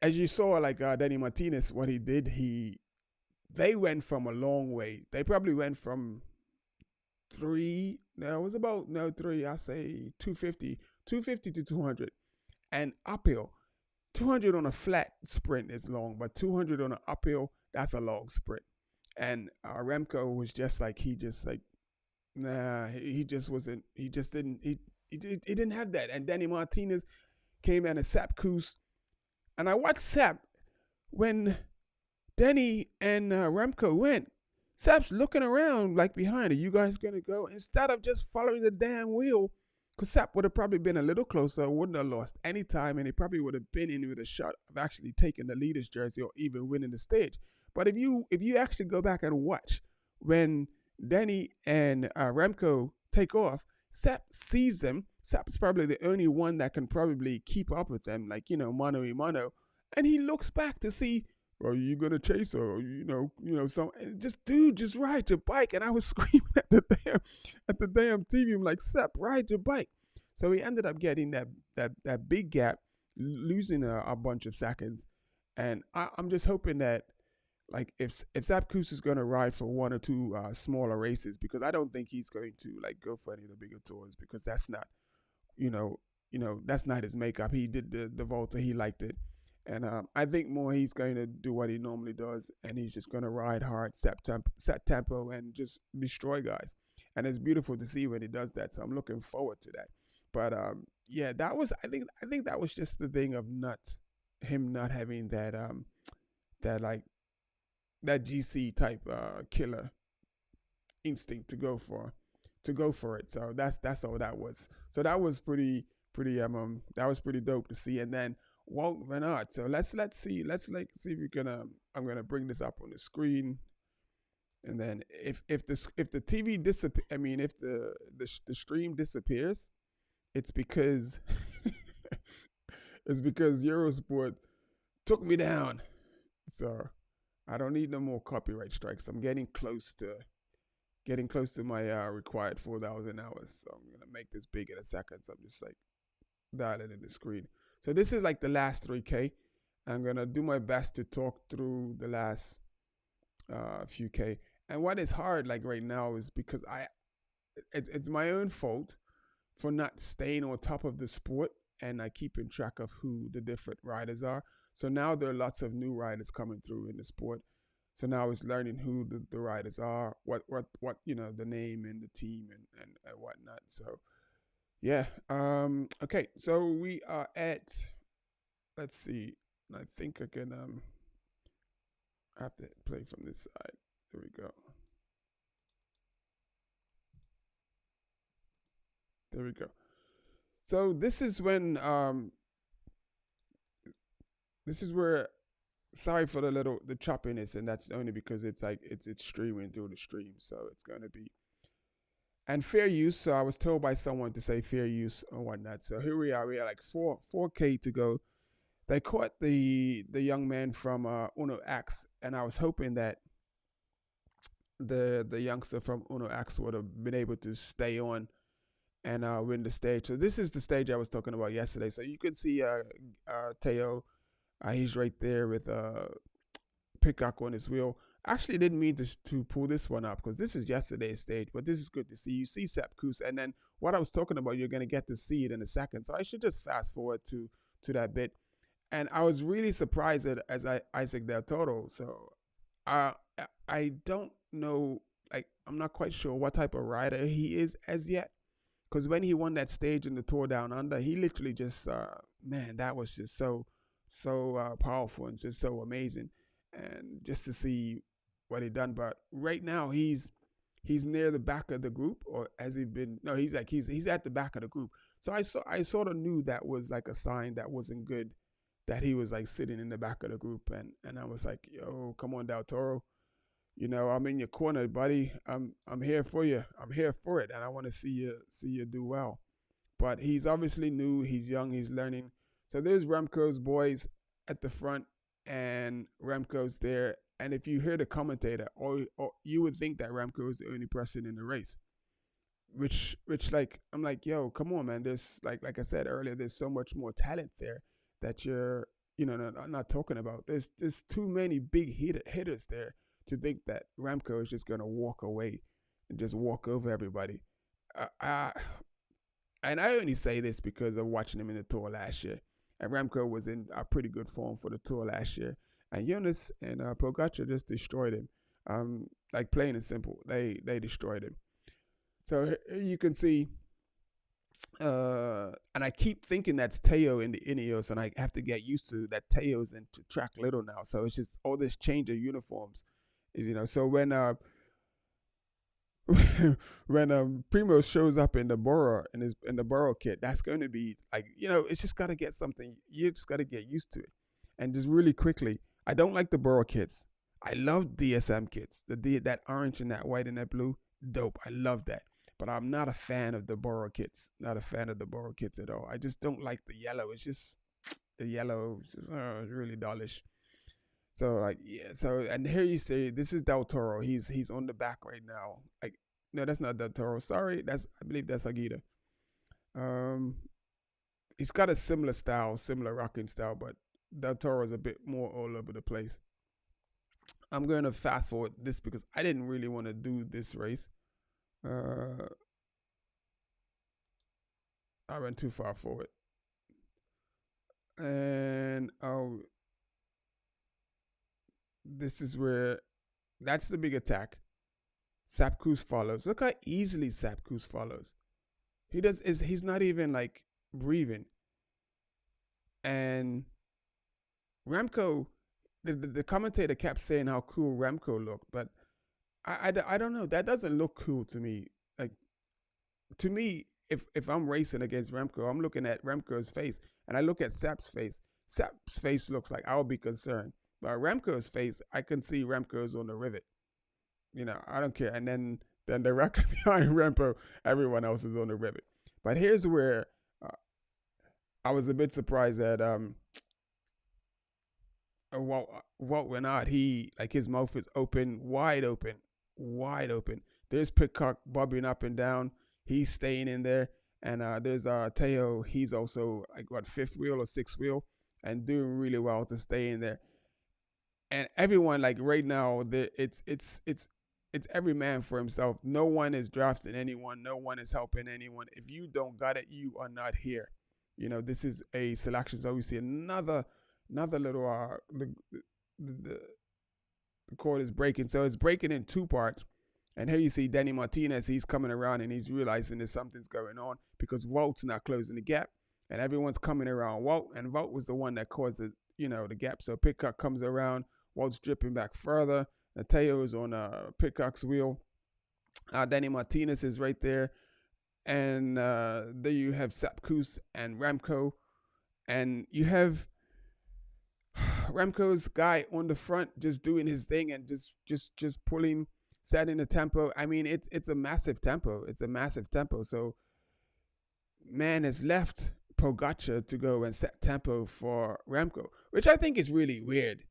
as you saw, like Danny Martinez, what he did, they went from a long way. They probably went from three. No, it was about no three. I say 250 to 200, and uphill. 200 on a flat sprint is long, but 200 on an uphill, that's a long sprint. And Remco was just like he just like nah. He just wasn't. He just didn't. He didn't have that. And Danny Martinez came in a Sepp Kuss, and I watched Sepp when Denny and Remco went. Sepp's looking around like behind. Are you guys gonna go? Instead of just following the damn wheel, because Sepp would have probably been a little closer, wouldn't have lost any time, and he probably would have been in with a shot of actually taking the leader's jersey or even winning the stage. But if you actually go back and watch when Denny and Remco take off, Sepp sees them. Sepp's probably the only one that can probably keep up with them, like mano a mano, and he looks back to see, are you gonna chase her? Or, some just dude, just ride your bike. And I was screaming at the damn TV. I'm like, Sepp, ride your bike. So he ended up getting that big gap, losing a bunch of seconds. And I'm just hoping that, like, if Sepp Kuss is gonna ride for one or two smaller races, because I don't think he's going to like go for any of the bigger tours, because that's not you know, that's not his makeup. He did the Volta, he liked it, and I think more he's going to do what he normally does, and he's just going to ride hard, set tempo, and just destroy guys. And it's beautiful to see when he does that. So I'm looking forward to that. But yeah, that was I think that was just the thing of him not having that like that GC type killer instinct to go for it. So that's all that was. So that was pretty that was pretty dope to see. And then Walt Van Aert. So let's see if we can I'm gonna bring this up on the screen. And then if the TV disappear, I mean if the stream disappears, it's because it's because Eurosport took me down. So I don't need no more copyright strikes. I'm getting close to my required 4,000 hours. So I'm gonna make this big in a second. So I'm just like dialing in the screen. So this is like the last 3K. I'm gonna do my best to talk through the last few K. And what is hard like right now is because it's my own fault for not staying on top of the sport and like keeping track of who the different riders are. So now there are lots of new riders coming through in the sport. So now it's learning who the riders are, what the name and the team and whatnot. So yeah. Okay. So we are at. Let's see. I think I can I have to play from this side. There we go. There we go. So this is when this is where, sorry for the choppiness, and that's only because it's like it's streaming through the stream, so it's gonna be and fair use. So I was told by someone to say fair use or whatnot. So here we are. We are like 4K to go. They caught the young man from Uno X, and I was hoping that the youngster from Uno X would have been able to stay on and win the stage. So this is the stage I was talking about yesterday. So you can see Teo. He's right there with Peacock on his wheel. I actually didn't mean to pull this one up because this is yesterday's stage, but this is good to see. You see Sepp Kuss, and then what I was talking about, you're going to get to see it in a second. So I should just fast forward to that bit. And I was really surprised at Isaac Del Toro. So I I don't know, like I'm not quite sure what type of rider he is as yet. Because when he won that stage in the Tour Down Under, he literally just man, that was just so powerful and just so amazing, and just to see what he done. But right now he's near the back of the group, or has he been? No, he's at the back of the group. So I sort of knew that was like a sign that wasn't good, that he was like sitting in the back of the group, and I was like, yo, come on, Del Toro, I'm in your corner, buddy. I'm here for you. I'm here for it, and I want to see you do well. But he's obviously new. He's young. He's learning. So there's Remco's boys at the front, and Remco's there. And if you hear the commentator, or you would think that Remco is the only person in the race, which like I'm like, yo, come on, man. There's like I said earlier, there's so much more talent there that you're not talking about. There's too many big hitters there to think that Remco is just gonna walk away and just walk over everybody. And I only say this because of watching him in the Tour last year. And Remco was in a pretty good form for the Tour last year. And Jonas and Pogacar just destroyed him. Like plain and simple, they destroyed him. So here you can see, and I keep thinking that's Teo in the Ineos, and I have to get used to that Teo's into Track Little now. So it's just all this change of uniforms, So when when Primo shows up in the Bora in the Bora kit, that's going to be like, it's just got to get something. You just got to get used to it, and just really quickly. I don't like the Bora kits. I love DSM kits. That orange and that white and that blue, dope. I love that. But I'm not a fan of the Bora kits. Not a fan of the Bora kits at all. I just don't like the yellow. It's just the yellow. It's really dullish. So like, yeah. So, and here you see, this is Del Toro. He's on the back right now. Like, no, that's not Del Toro. Sorry, I believe that's Aguirre. He's got a similar style, similar rocking style, but Del Toro is a bit more all over the place. I'm going to fast forward this because I didn't really want to do this race. I went too far forward. And this is where, that's the big attack. Sepp Kuss follows. Look how easily Sepp Kuss follows. He's not even like breathing. And Remco, the commentator kept saying how cool Remco looked, but I don't know. That doesn't look cool to me. Like, to me, if I'm racing against Remco, I'm looking at Remco's face, and I look at Sepp's face. Sepp's face looks like I'll be concerned. But Remco's face, I can see Remco's on the rivet. I don't care. And then directly behind Remco, everyone else is on the rivet. But here's where I was a bit surprised that Wout went out. His mouth is open, wide open. There's Pidcock bobbing up and down. He's staying in there. And there's Teo. He's also like fifth wheel or sixth wheel, and doing really well to stay in there. And everyone, like right now, it's every man for himself. No one is drafting anyone. No one is helping anyone. If you don't got it, you are not here. This is a selection. So we see another little the cord is breaking. So it's breaking in two parts. And here you see Danny Martinez. He's coming around and he's realizing there's something's going on because Wout's not closing the gap, and everyone's coming around Wout. And Wout was the one that caused the gap. So Pidcock comes around. Wout's dripping back further. Teo is on Pidcock's wheel. Danny Martinez is right there. And there you have Sepp Kuss and Remco. And you have Remco's guy on the front just doing his thing and just pulling setting the tempo. I mean, it's a massive tempo. It's a massive tempo. So man has left Pogacar to go and set tempo for Remco, which I think is really weird.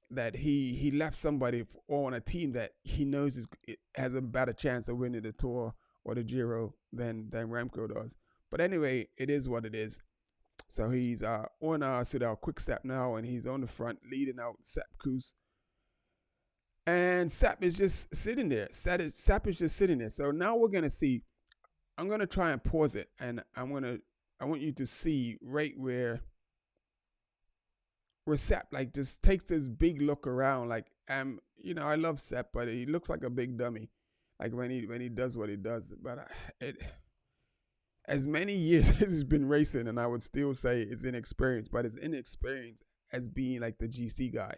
That he left somebody on a team that he knows has a better chance of winning the Tour or the Giro than Remco does. But anyway, it is what it is. So he's on Soudal Quick-Step now, and he's on the front leading out Sepp Kuss. And Sepp is just sitting there. Sepp is just sitting there. So now we're gonna see. I'm gonna try and pause it, and I want you to see right where Sepp like just takes this big look around. Like I love Sepp, but he looks like a big dummy. Like when he does what he does. But as many years as he's been racing, and I would still say it's inexperience, but it's inexperience as being like the GC guy.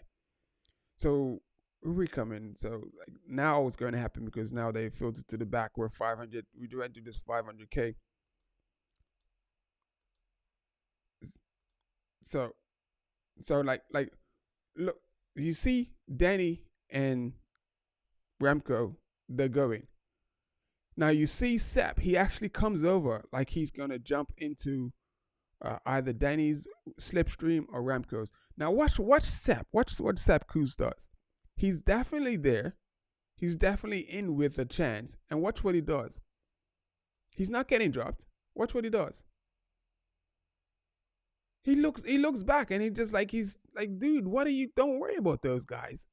So we're coming. So like now what's going to happen, because now they filtered to the back where 500. We went to this 500K. So like look, you see Danny and Remco, they're going. Now you see Sepp, he actually comes over like he's gonna jump into either Danny's slipstream or Remco's. Now watch Sepp. Watch what Sepp Kuss does. He's definitely there. He's definitely in with a chance. And watch what he does. He's not getting dropped. Watch what he does. He looks back, and he's like, dude, what are you? Don't worry about those guys.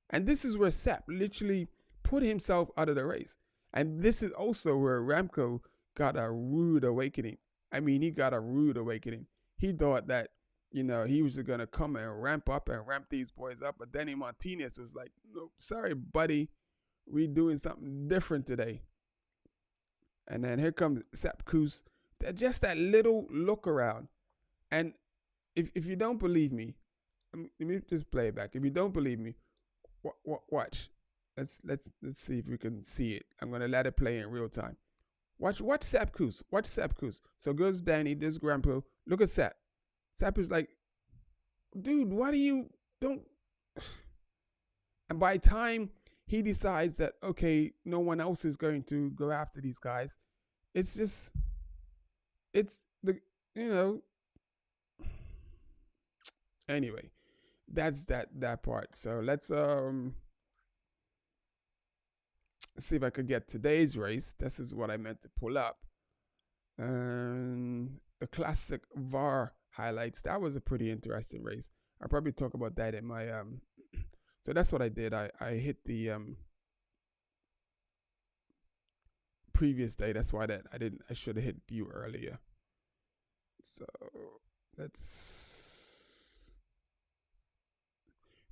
And this is where Sepp literally put himself out of the race. And this is also where Remco got a rude awakening. I mean, he got a rude awakening. He thought that, he was going to come and ramp up and ramp these boys up. But Danny Martinez was like, no, sorry, buddy. We're doing something different today. And then here comes Sepp Kuss. Just that little look around. And if you don't believe me, let me just play it back. If you don't believe me, watch. Let's see if we can see it. I'm gonna let it play in real time. Watch Sepp Kuss. Watch Sepp Kuss. So goes Danny, this grandpa. Look at Sepp. Sepp is like, dude, why do you don't? And by the time he decides that, okay, no one else is going to go after these guys, it's the anyway, that's that part. So let's see if I could get today's race. This is what I meant to pull up. And the classic VAR highlights. That was a pretty interesting race. I'll probably talk about that in my so that's what I did. I hit the previous day. That's why I should have hit view earlier. So let's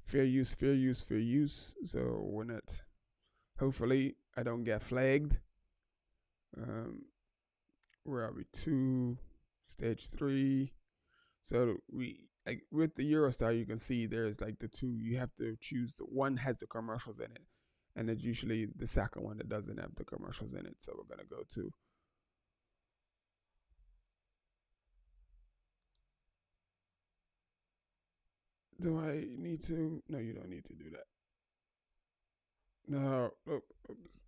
fair use. So we're not, hopefully I don't get flagged. Where are we? 2, stage 3. So we, like with the Eurostar, you can see there's like the 2. You have to choose. The one has the commercials in it, and it's usually the second one that doesn't have the commercials in it. So we're gonna go to. Do I need to? No, you don't need to do that. No, oops.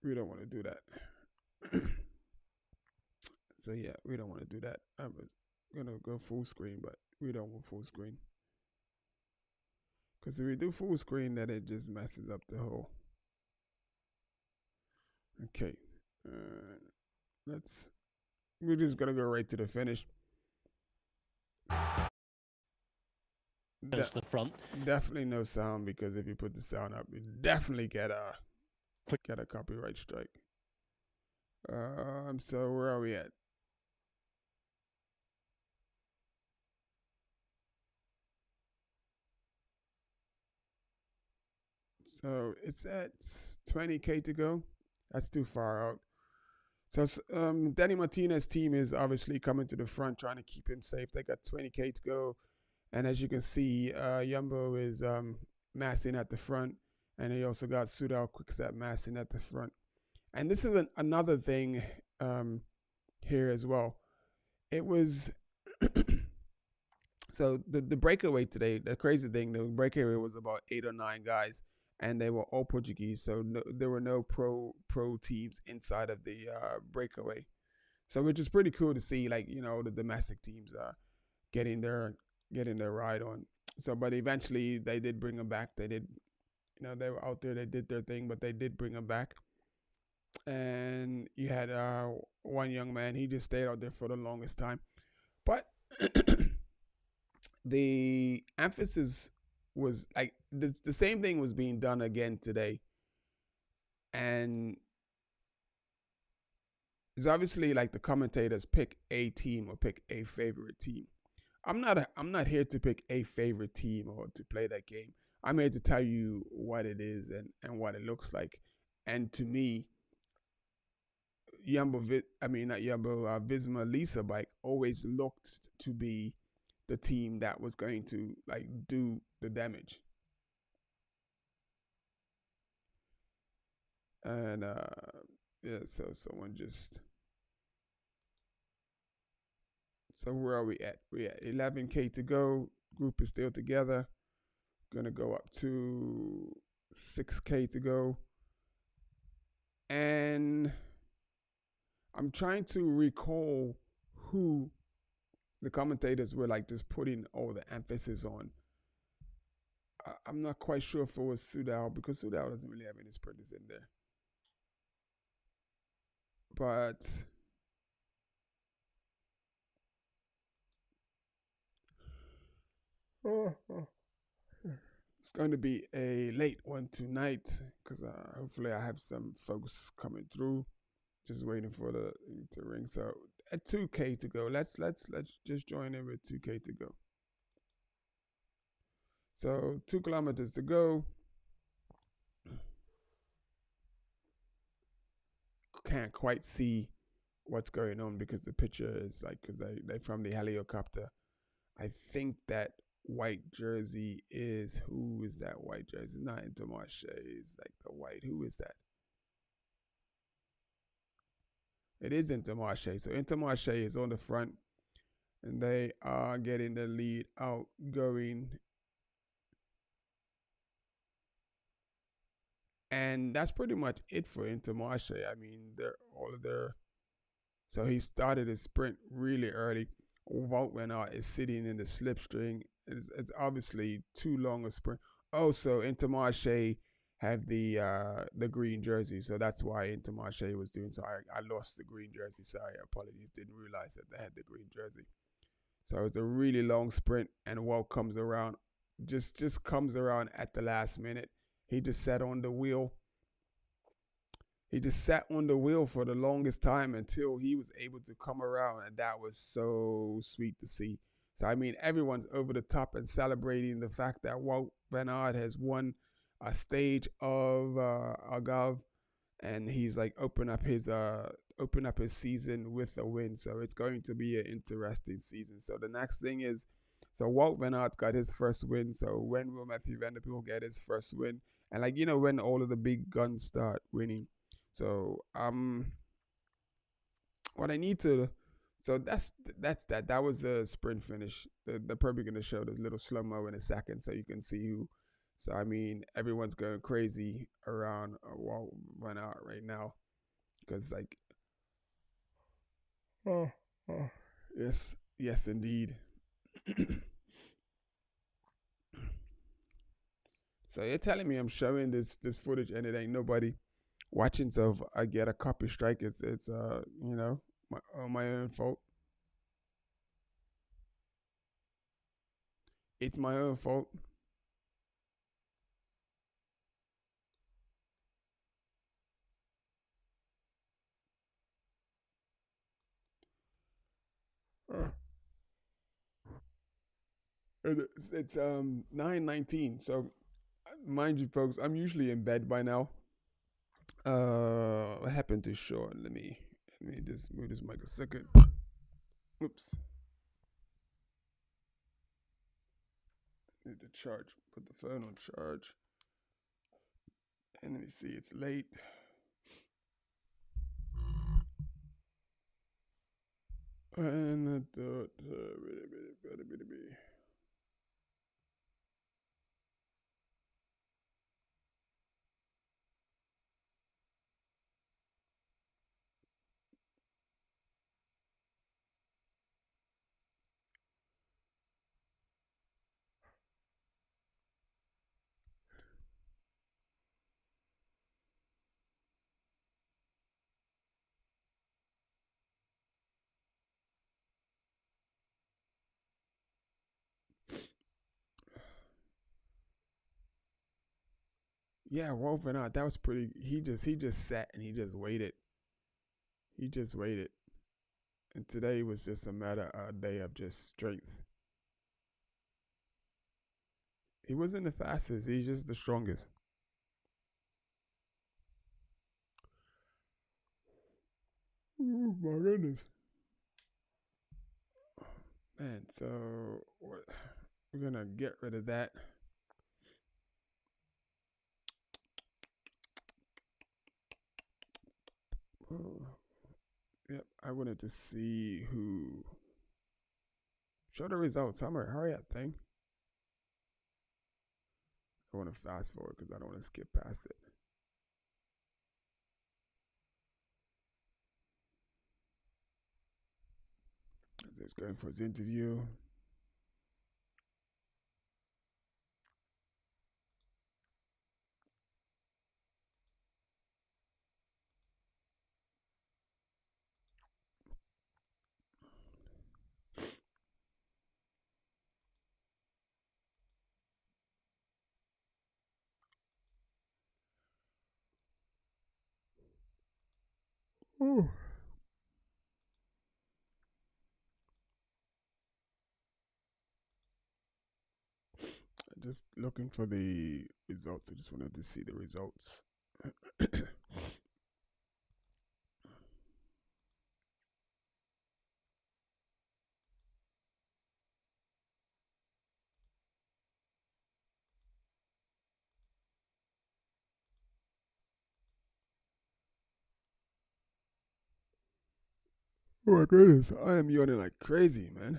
We don't want to do that. So yeah, we don't want to do that. I'm gonna go full screen, but we don't want full screen. Because if we do full screen, then it just messes up the whole. Okay, we're just gonna go right to the finish. Goes to the front. Definitely no sound, because if you put the sound up, you definitely get a copyright strike. So where are we at? So it's at 20K to go. That's too far out. So Danny Martinez's team is obviously coming to the front, trying to keep him safe. They got 20K to go. And as you can see, Jumbo is massing at the front. And he also got Soudal Quick-Step massing at the front. And this is another thing here as well. It was... So the breakaway today, the crazy thing, the breakaway was about 8 or 9 guys. and they were all Portuguese, so there were no pro teams inside of the breakaway. So which is pretty cool to see, like, the domestic teams getting their ride on. So, but eventually they did bring them back. They did, they were out there, they did their thing, but they did bring them back. And you had one young man, he just stayed out there for the longest time. But the emphasis was like the same thing was being done again today. And it's obviously like the commentators pick a team or pick a favorite team. I'm not here to pick a favorite team or to play that game. I'm here to tell you what it is and what it looks like. And to me, Visma Lisa Bike always looked to be the team that was going to like do the damage. And so someone just. So where are we at? We're at 11K to go. Group is still together. Gonna go up to 6K to go. And I'm trying to recall who the commentators were like just putting all the emphasis on. I'm not quite sure if it was Soudal, because Soudal doesn't really have any sprinters in there. But it's going to be a late one tonight because hopefully I have some folks coming through. Just waiting for the to ring. So at 2K to go, let's just join in with 2K to go. So 2 kilometers to go. Can't quite see what's going on because the picture is like, because they from the helicopter. I think that white jersey is, who is that white jersey? Not Intermarché, it's like the white. Who is that? It is Intermarché. So Intermarché is on the front and they are getting the lead out going. And that's pretty much it for Intermarché. I mean, they're all of their. So he started his sprint really early. Wout van Aert is sitting in the slipstream. It's obviously too long a sprint. Also, Intermarché have the green jersey, so that's why Intermarché was doing. So I lost the green jersey. Sorry, apologies. Didn't realize that they had the green jersey. So it's a really long sprint, and Wout comes around, just comes around at the last minute. He just sat on the wheel. He just sat on the wheel for the longest time until he was able to come around, and that was so sweet to see. So, I mean, everyone's over the top and celebrating the fact that Wout van Aert has won a stage of Algarve, and he's like open up his season with a win. So it's going to be an interesting season. So the next thing is, so Wout van Aert got his first win. So when will Mathieu van der Poel get his first win? And like, when all of the big guns start winning. So what I need to, so that's that. That was the sprint finish. They're probably gonna show this little slow-mo in a second so you can see who. So I mean, everyone's going crazy around Wout van Aert right now because like, yes indeed. So you're telling me I'm showing this footage and it ain't nobody watching, so if I get a copy strike, it's my own fault. It's my own fault. It's 9:19. So mind you, folks, I'm usually in bed by now. What happened to Sean? Let me just move this mic a second. Oops. Need to charge. Put the phone on charge. And let me see. It's late. And I thought Yeah, Wolf and that was pretty. He just sat and he just waited. He just waited. And today was just a day of just strength. He wasn't the fastest. He's just the strongest. Oh my goodness. Man, so what? We're gonna get rid of that. Oh, yep, I wanted to see who. Show the results. Hurry up, thing. I want to fast forward because I don't want to skip past it. Just going for his interview. Ooh. Just looking for the results. I just wanted to see the results. Oh my goodness, I am yawning like crazy, man.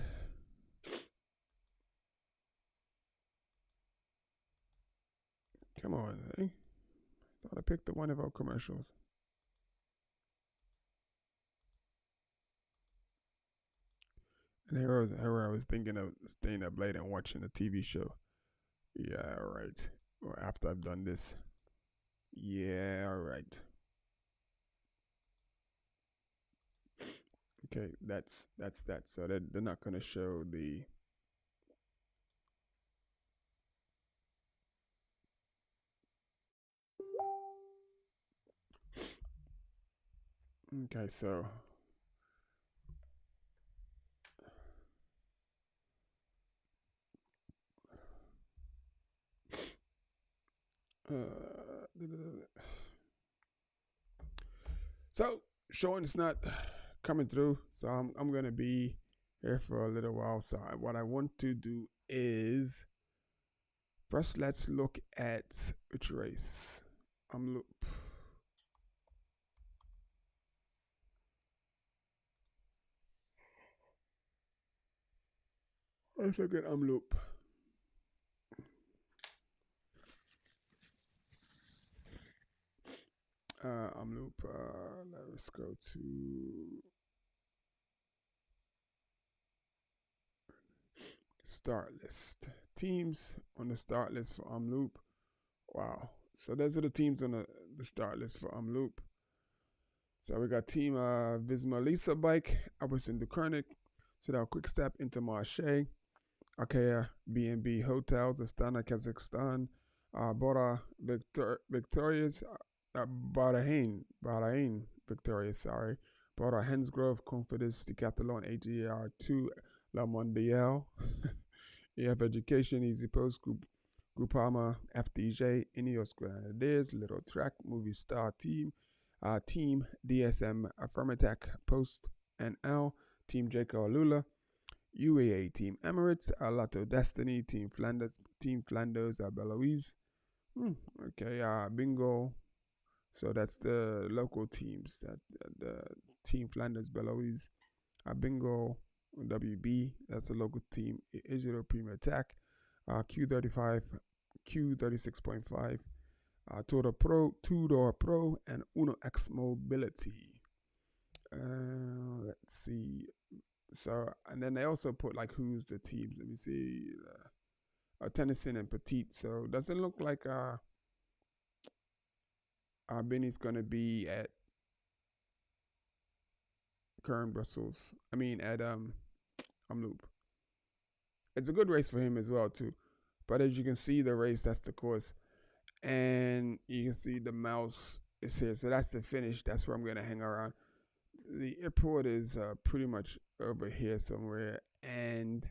Come on, eh? Thought I picked the one of our commercials. And here I was thinking of staying up late and watching a TV show. Yeah, right. Or after I've done this. Yeah, right. Okay, that's that. So they're not gonna show the. Okay, so. So showing it's not coming through, so I'm gonna be here for a little while. So what I want to do is first let's look at which race. Loop. Let's look at Loop. Loop. Let's go to start list. Teams on the start list for Loop. Wow. So those are the teams on the start list for Loop. So we got Team Visma Lisa Bike, Aberson Dukernik, Sedal Quick Step, Intermarché, Achaea B&B Hotels, Astana, Kazakhstan, Bora Victorious, Bahrain Victorious, sorry, Bora Hensgrove, Confidence, Decathlon, AGR2, La Mondiale, EF Education, Easy Post Group, Groupama, FDJ, Ineos Grenadiers, Little Track, Movie Star Team, Team DSM Affirmatech, Post NL, Team Jaco Alula, UAA Team Emirates, Lotto Destiny, Team Flanders, Beloise. Okay, Bingo. So that's the local teams. The Team Flanders, Beloise, Bingo, WB. That's the local team. Israel Premier Attack, Q35, Q36.5, Tudor Pro, and Uno X Mobility. Let's see. So, and then they also put like who's the teams. Let me see. Tennyson and Petit. So, doesn't look like Benny's going to be at Kern Brussels. I mean, at Loop. It's a good race for him as well, too. But as you can see, the race, that's the course. and you can see the mouse is here. So that's the finish. That's where I'm gonna hang around. The airport is pretty much over here somewhere, and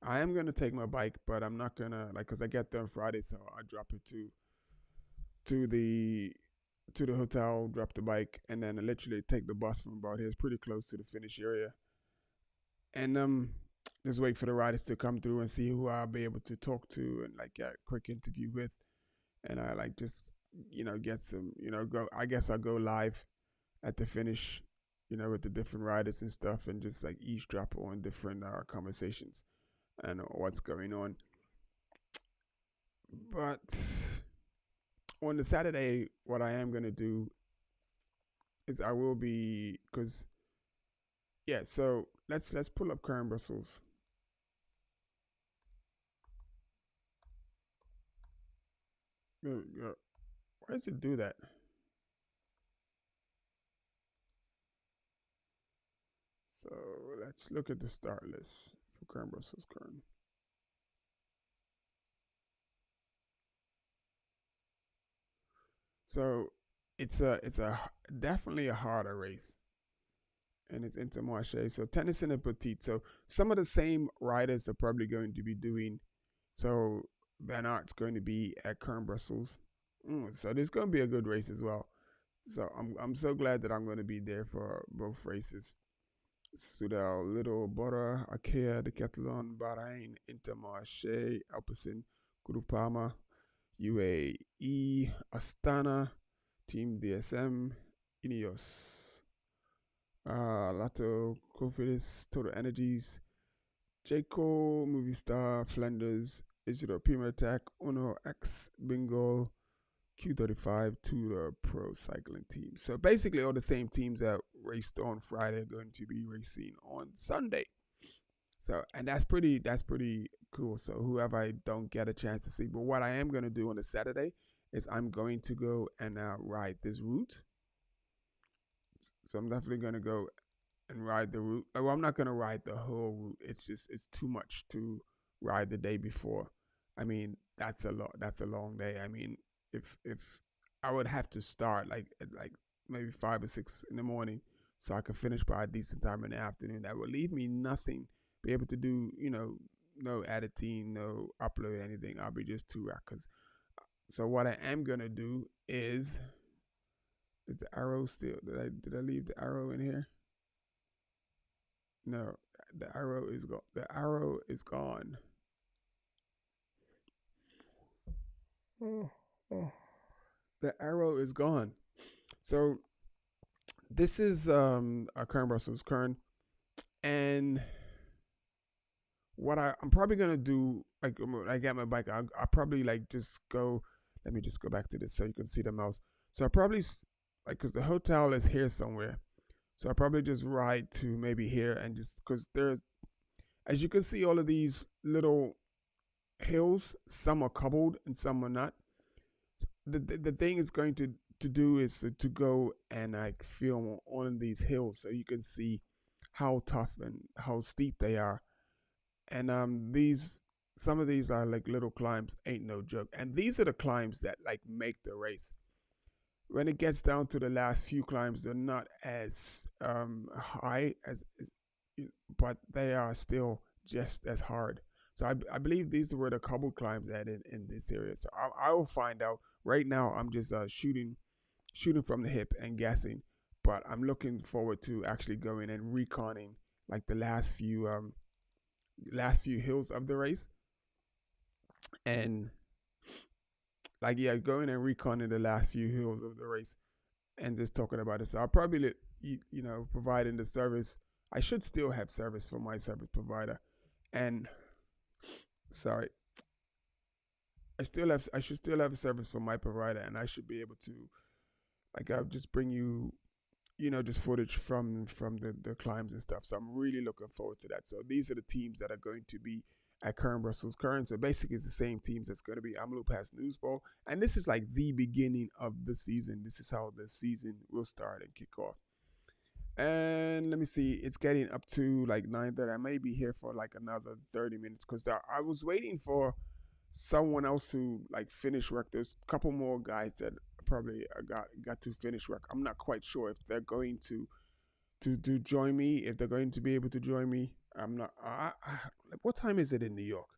I am gonna take my bike, but I'm not gonna because I get there on Friday, so I drop it to the to the hotel, drop the bike, and then I literally take the bus from about here. It's pretty close to the finish area, and just wait for the riders to come through and see who I'll be able to talk to and like get a quick interview with, and I like just get some go. I guess I'll go live at the finish, with the different riders and stuff, and just like eavesdrop on different conversations and what's going on. But on the Saturday, what I am gonna do is I will be because yeah. So let's pull up Karen Brussels. Why does it do that? So let's look at the start list for Karen Brussels Kern. So it's a definitely a harder race, and it's Intermarché. So Tennyson and Petit. So some of the same riders are probably going to be doing. So Van Aert's going to be at Kern Brussels. So there's going to be a good race as well. So I'm so glad that I'm going to be there for both races. Soudal, Little, Bora, Arkea, Decathlon, Bahrain, Intermarché, Alpecin, Groupama, UAE, Astana, Team DSM, Ineos, Lato, Cofidis, Total Energies, Jayco, Movistar, Flanders, Israel Premier Attack, Uno X, Bingo, Q35 to the pro cycling team. So basically all the same teams that raced on Friday are going to be racing on Sunday. So and that's pretty cool. So whoever I don't get a chance to see, but what I am going to do on the Saturday is I'm going to go and ride this route. So I'm definitely going to go and ride the route. Well, I'm not going to ride the whole route. It's too much to ride the day before. I mean, that's a long day. I mean, if I would have to start at maybe 5 or 6 in the morning so I could finish by a decent time in the afternoon, that would leave me nothing, be able to do, no editing, no upload anything. I'll be just too rackers. So what I am gonna do is the arrow still? Did I leave the arrow in here? No, the arrow is gone. The arrow is gone. The arrow is gone. So this is a Kern Brussels Kern, and what I'm probably gonna do, like when I get my bike, I'll probably just go. Let me just go back to this so you can see the mouse. So I probably because the hotel is here somewhere, so I probably just ride to maybe here and just because there's, as you can see, all of these little hills. Some are cobbled and some are not. So the thing is going to do is to go and film on these hills so you can see how tough and how steep they are. And some of these are like little climbs, ain't no joke. And these are the climbs that make the race. When it gets down to the last few climbs, they're not as high as but they are still just as hard. So I believe these were the cobble climbs at in this area. So I will find out. Right now, I'm just shooting from the hip and guessing. But I'm looking forward to actually going and reconning the last few hills of the race, and going and reconning the last few hills of the race and just talking about it. So I'll probably providing the service. I should still have service from my service provider, and sorry, I should still have a service from my provider, and I should be able to I'll just bring you just footage from the climbs and stuff. So I'm really looking forward to that. So these are the teams that are going to be at Kern Brussels Kern. So basically it's the same teams that's going to be Omloop has News Bowl. And this is the beginning of the season. This is how the season will start and kick off. And let me see, it's getting up to like 9:30. I may be here for like another 30 minutes because I was waiting for someone else to like finish work. There's a couple more guys that probably got to finish work. I'm not quite sure if they're going to join me, if they're going to be able to join me. I'm not. What time is it in New York?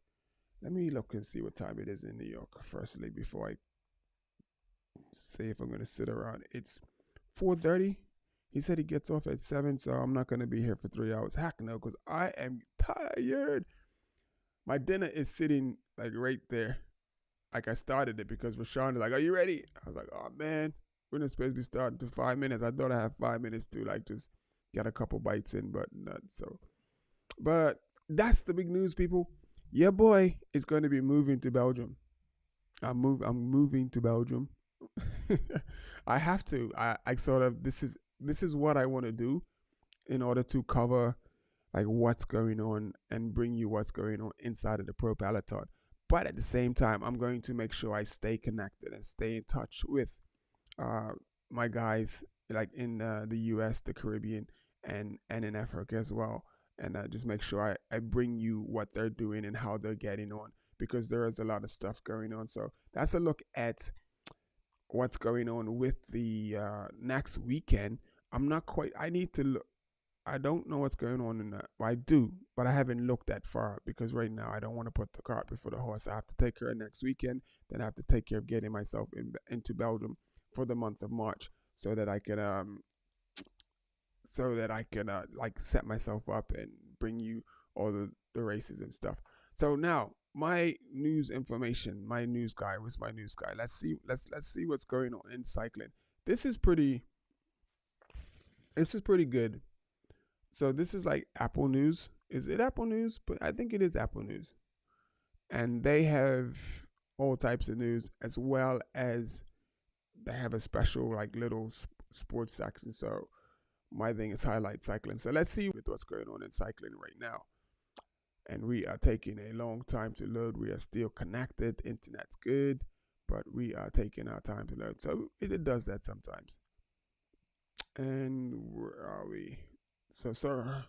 Let me look and see what time it is in New York. Firstly, before I say if I'm going to sit around, it's 4:30. He said he gets off at 7, so I'm not going to be here for 3 hours. Heck no, because I am tired. My dinner is sitting like right there. Like I started it because Rashawn is like, "Are you ready?" I was like, "Oh man, we're not supposed to be starting to 5 minutes." I thought I had 5 minutes to like just get a couple bites in, but not so. But that's the big news, people. Your boy is going to be moving to Belgium. I'm moving to Belgium. I have to. I sort of this is what I want to do in order to cover like what's going on and bring you what's going on inside of the Pro Peloton. But at the same time, I'm going to make sure I stay connected and stay in touch with uh, my guys like in the US, the Caribbean, and in Africa as well. And just make sure I bring you what they're doing and how they're getting on because there is a lot of stuff going on. So that's a look at what's going on with the next weekend. I'm not quite. I need to look. I don't know what's going on in that. Well, I do, but I haven't looked that far because right now I don't want to put the cart before the horse. I have to take care of next weekend. Then I have to take care of getting myself into Belgium for the month of March so that I can like set myself up and bring you all the races and stuff. So now my news information, my news guy was my news guy. Let's see what's going on in cycling. This is pretty good. So this is like Apple News. Is it Apple News? But I think it is Apple News. And they have all types of news as well as they have a special like little sports section. So my thing is highlight cycling. So let's see what's going on in cycling right now. And we are taking a long time to load. We are still connected. Internet's good, but we are taking our time to load. So it does that sometimes. And where are we? So, sir.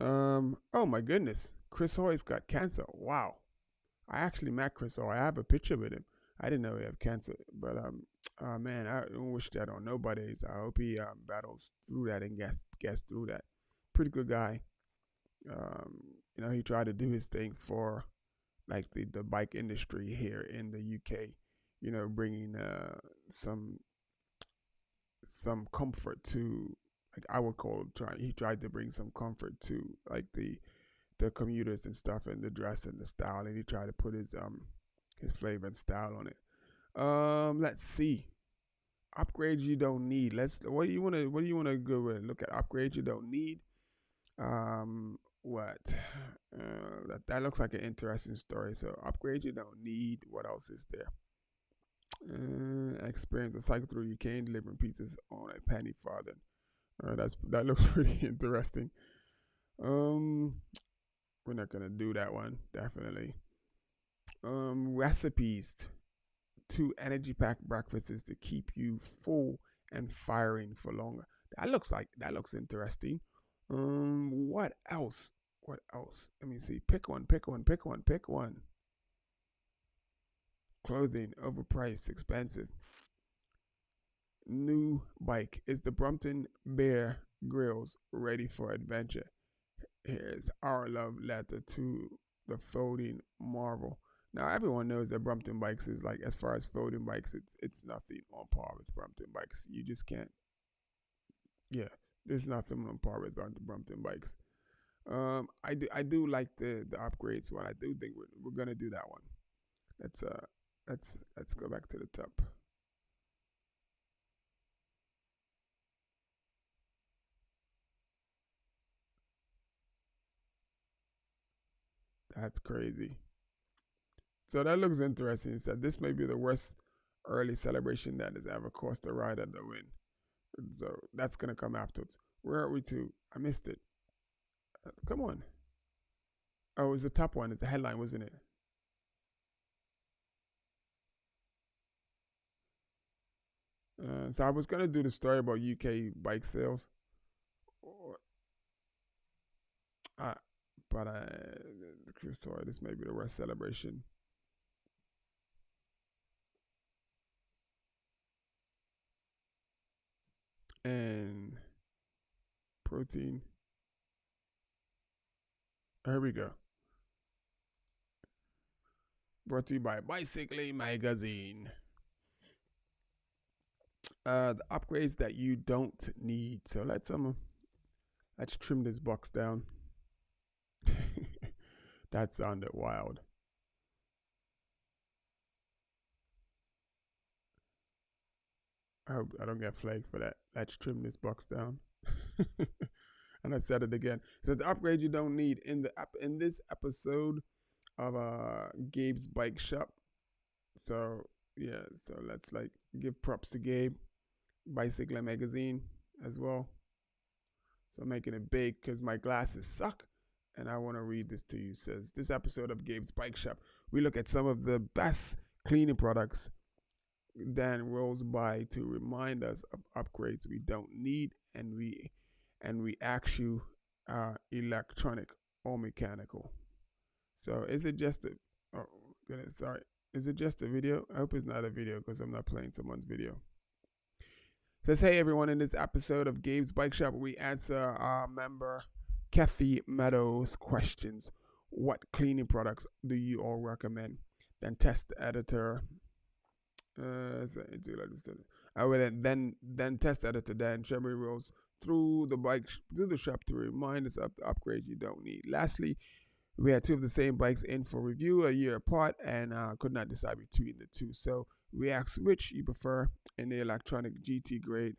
Oh my goodness. Chris Hoy's got cancer. Wow. I actually met Chris Hoy. I have a picture with him. I didn't know he had cancer, but man, I don't wish that on nobody's. I hope he battles through that and gets through that. Pretty good guy. He tried to do his thing for like the bike industry here in the UK. Bringing some comfort to, like I would call he tried to bring some comfort to like the commuters and stuff, and the dress and the style, and he tried to put his flavor and style on it. Let's see. Upgrades you don't need. What do you want to go with? Look at upgrades you don't need. What? That looks like an interesting story. So upgrades you don't need. What else is there? Experience a cycle through UK delivering pizzas on a penny farthing. That looks pretty interesting. We're not gonna do that one, definitely. Recipes to energy packed breakfasts to keep you full and firing for longer. That looks interesting. What else? Let me see. Pick one. Clothing, overpriced, expensive. New bike. Is the Brompton Bear Grills ready for adventure? Here's our love letter to the folding marvel. Now everyone knows that Brompton bikes is like, as far as folding bikes, it's nothing on par with Brompton bikes. You just can't. Yeah, there's nothing on par with Brompton bikes. I do like the upgrades one. I do think we're gonna do that one. Let's go back to the top. That's crazy. So that looks interesting. He said this may be the worst early celebration that has ever cost a rider the win. So that's gonna come afterwards. Where are we to? I missed it. Come on. Oh, it was the top one. It's the headline, wasn't it? So I was gonna do the story about UK bike sales, but sorry, this may be the Rust celebration. And protein. Here we go. Brought to you by Bicycling Magazine. The upgrades that you don't need. So let's trim this box down. That sounded wild. I hope I don't get flagged for that. Let's trim this box down. And I said it again. So the upgrade you don't need in this episode of Gabe's Bike Shop. So yeah, so let's give props to Gabe, Bicycling Magazine as well. So I'm making it big because my glasses suck, and I want to read this to you. It says, this episode of Gabe's Bike Shop, we look at some of the best cleaning products Dan rolls by to remind us of upgrades we don't need, and we ask you electronic or mechanical. So is it just a is it just a video? I hope it's not a video because I'm not playing someone's video. It says, hey everyone, in this episode of Gabe's Bike Shop, we answer our member Kathy Meadows' questions. What cleaning products do you all recommend? Then test editor then test editor Dan Sherry rolls through the shop to remind us of the upgrades you don't need. Lastly, we had two of the same bikes in for review a year apart and could not decide between the two. So we asked which you prefer in the electronic GT grade,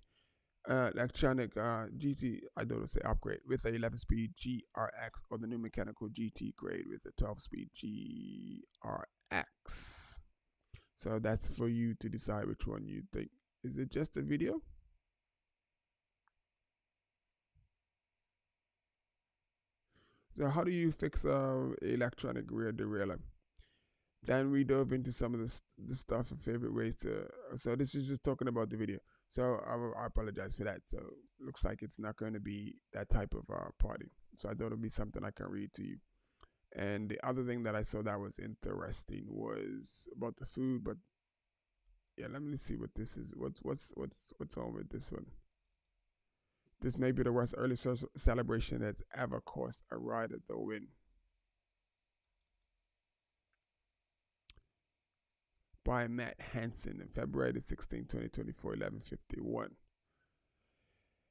GT, I don't say upgrade, with a 11-speed GRX or the new mechanical GT grade with a 12-speed GRX. So that's for you to decide which one you think. Is it just a video? So how do you fix electronic rear derailleur? Then we dove into some of the stuff and favorite ways to. So this is just talking about the video. So I apologize for that. So looks like it's not going to be that type of party. So I thought it'd be something I can read to you. And the other thing that I saw that was interesting was about the food. But yeah, let me see what this is. What's on with this one? This may be the worst early celebration that's ever cost a rider the win. By Matt Hansen in February 16, 2024, 11:51.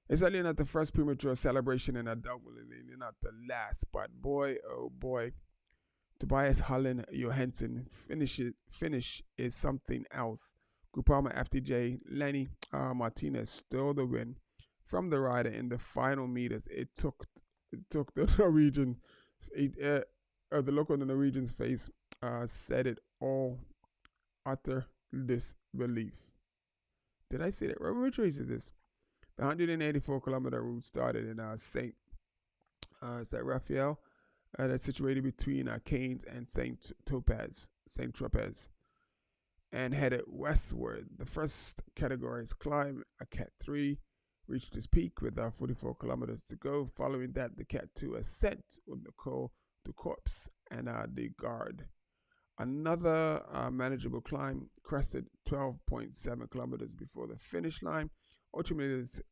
It's certainly not the first premature celebration in adult willingly, not the last, but boy, oh boy, Tobias Holland Johansson finish is something else. Groupama FTJ Lenny Martinez stole the win from the rider in the final meters. It took the Norwegian, the look on the Norwegian's face said it all. Utter disbelief. Did I say that? Which race is this? The 184-kilometer route started in Saint Raphael, that's situated between Cairns and Saint Tropez, and headed westward. The first category's climb, a Cat 3, reached its peak with 44 kilometers to go. Following that, the Cat 2 ascent with the Col du Corps and the Guard. Another manageable climb crested 12.7 kilometers before the finish line. Ultimately,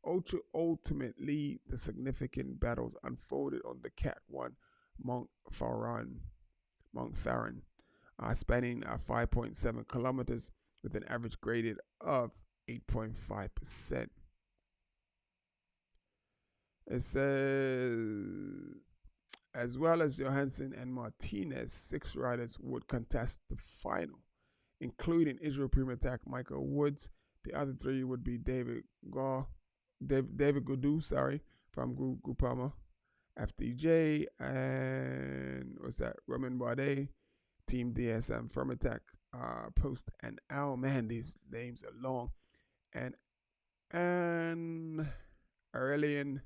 the significant battles unfolded on the Cat 1 Mount Farran, spanning 5.7 kilometers with an average graded of 8.5%. It says, as well as Johansson and Martinez, 6 riders would contest the final, including Israel Premier Tech Michael Woods. The other 3 would be David Godou, from Groupama FDJ, and Roman Bardet, Team DSM Firmatech, Post and L. Man, these names are long. And Aurelien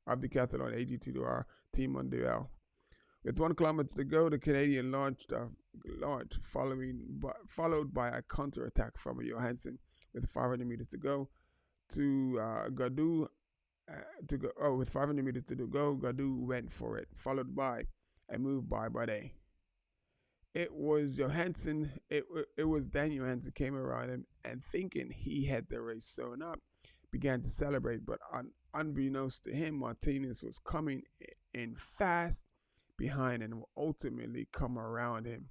of Decathlon AG2R Team Mondial. With 1 kilometer to go, the Canadian launched launch, followed by a counterattack from Johansson with 500 meters to go. To Gaudu, with 500 meters to go, Gaudu went for it, followed by a move by Bardet. It was Johansson. It was Dan Johansson came around him and thinking he had the race sewn up, began to celebrate. But unbeknownst to him, Martinez was coming in fast behind and will ultimately come around him.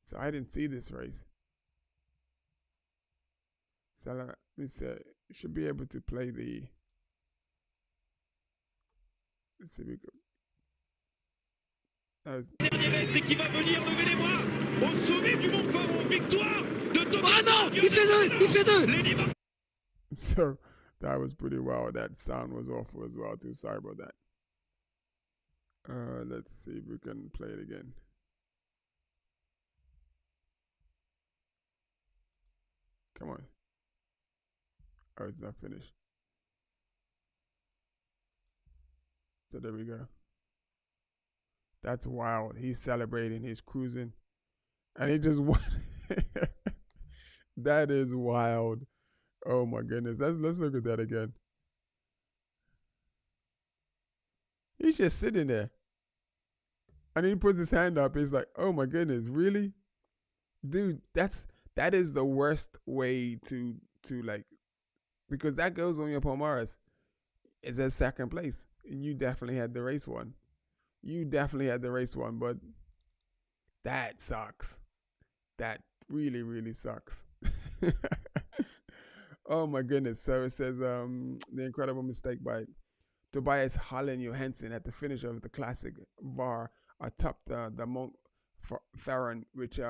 So I didn't see this race. So let me say, you should be able to play the. Let's see if we could. C'est qui va venir lever les bras au sommet du Mont Faron. Victoire de Thomas. Ah non, il fait deux. So that was pretty wild. That sound was awful as well too. Sorry about that. Let's see if we can play it again. Come on. Oh, it's not finished. So there we go. That's wild. He's celebrating. He's cruising. And he just won. That is wild. Oh my goodness. Let's look at that again. He's just sitting there. And he puts his hand up. He's like, oh my goodness, really? Dude, that is the worst way to like, because that goes on your Palmares. It's at second place. And you definitely had the race one. But that sucks. That really, really sucks. Oh my goodness. So it says the incredible mistake by Tobias Holland Johansson at the finish of the classic VAR atop the Mont Faron, which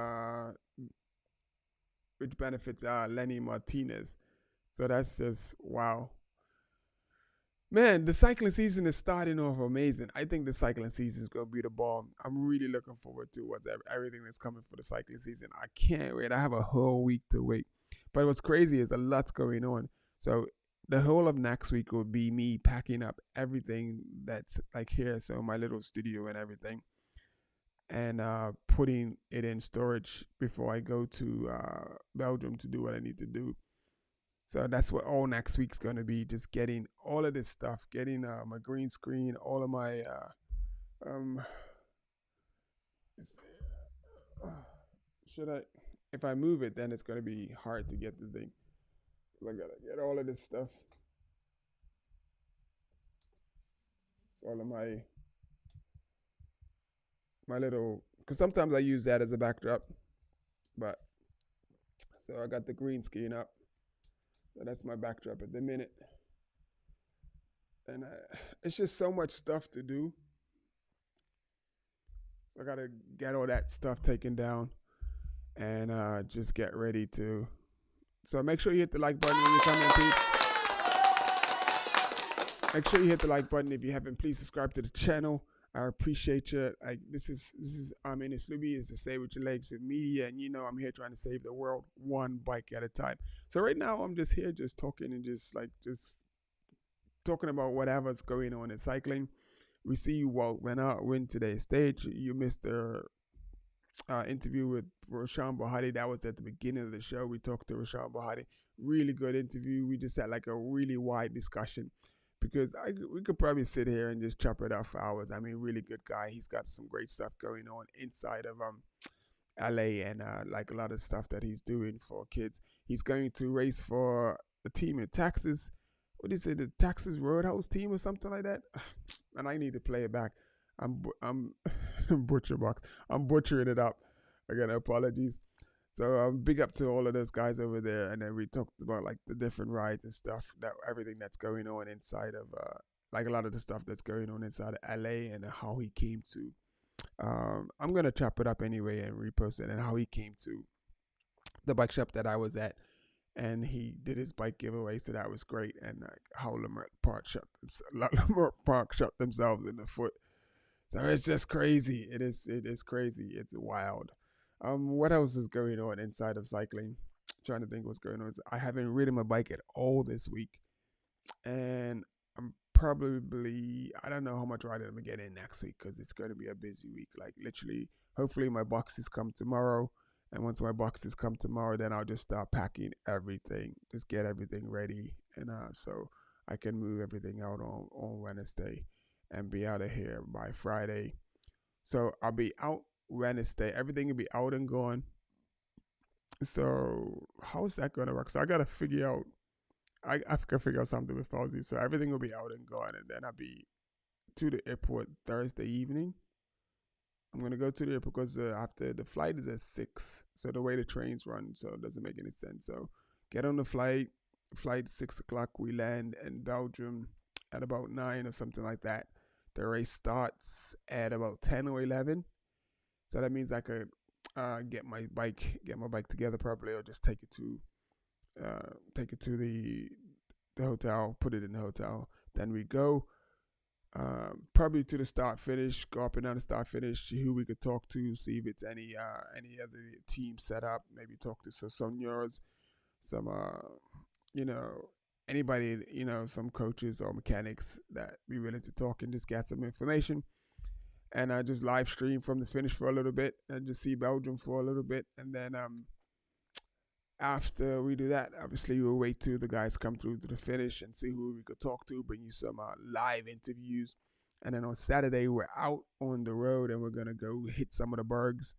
benefits Lenny Martinez. So that's just wow. Man, the cycling season is starting off amazing. I think the cycling season is going to be the bomb. I'm really looking forward to everything that's coming for the cycling season. I can't wait. I have a whole week to wait. But what's crazy is a lot's going on. So the whole of next week will be me packing up everything that's like here. So my little studio and everything. And putting it in storage before I go to Belgium to do what I need to do. So that's what all next week's going to be, just getting all of this stuff, getting my green screen, all of my, if I move it, then it's going to be hard to get the thing. I got to get all of this stuff. It's all of my little, because sometimes I use that as a backdrop, but, so I got the green screen up. So that's my backdrop at the minute. And it's just so much stuff to do. So I got to get all that stuff taken down and just get ready to. So make sure you hit the like button when you come in, please. Make sure you hit the like button if you haven't. Please subscribe to the channel. I appreciate you. This is Enes Luby is the Say With Your Legs in media, and you know I'm here trying to save the world one bike at a time. So right now I'm just here just talking and just talking about whatever's going on in cycling. We see Wout van Aert win today's stage. You missed the interview with Roshan Bahati. That was at the beginning of the show. We talked to Roshan Bahati. Really good interview. We just had like a really wide discussion. Because we could probably sit here and just chop it up for hours. I mean, really good guy. He's got some great stuff going on inside of LA and like a lot of stuff that he's doing for kids. He's going to race for a team in Texas. What is it? The Texas Roadhouse team or something like that? And I need to play it back. I'm ButcherBox. I'm butchering it up. Again, apologies. So big up to all of those guys over there. And then we talked about like the different rides and stuff, that everything that's going on inside of like a lot of the stuff that's going on inside of LA and how he came to. I'm gonna chop it up anyway and repost it, and how he came to the bike shop that I was at, and he did his bike giveaway, so that was great. And how Lamert Park shot themselves in the foot. So it's just crazy. It is crazy. It's wild. What else is going on inside of cycling? Trying to think what's going on. I haven't ridden my bike at all this week, and I'm probably, I don't know how much riding I'm gonna get in next week because it's going to be a busy week. Like literally, hopefully my boxes come tomorrow. And once my boxes come tomorrow, then I'll just start packing everything, just get everything ready. And so I can move everything out on Wednesday and be out of here by Friday. So I'll be out Wednesday. Everything will be out and gone. So how's that going to work? So I got to figure out, I can figure out something with Fauzi. So everything will be out and gone. And then I'll be to the airport Thursday evening. I'm going to go to the airport because after the flight is at 6. So the way the trains run, so it doesn't make any sense. So get on the flight 6 o'clock. We land in Belgium at about 9 or something like that. The race starts at about 10 or 11. So that means I could get my bike together properly, or just take it to the hotel, put it in the hotel. Then we go probably to the start finish, go up and down the start finish, see who we could talk to, see if it's any other team set up, maybe talk to some yours, some anybody, some coaches or mechanics that be willing to talk and just get some information. And I just live stream from the finish for a little bit and just see Belgium for a little bit. And then after we do that, obviously we'll wait till the guys come through to the finish and see who we could talk to, bring you some live interviews. And then on Saturday, we're out on the road and we're going to go hit some of the bergs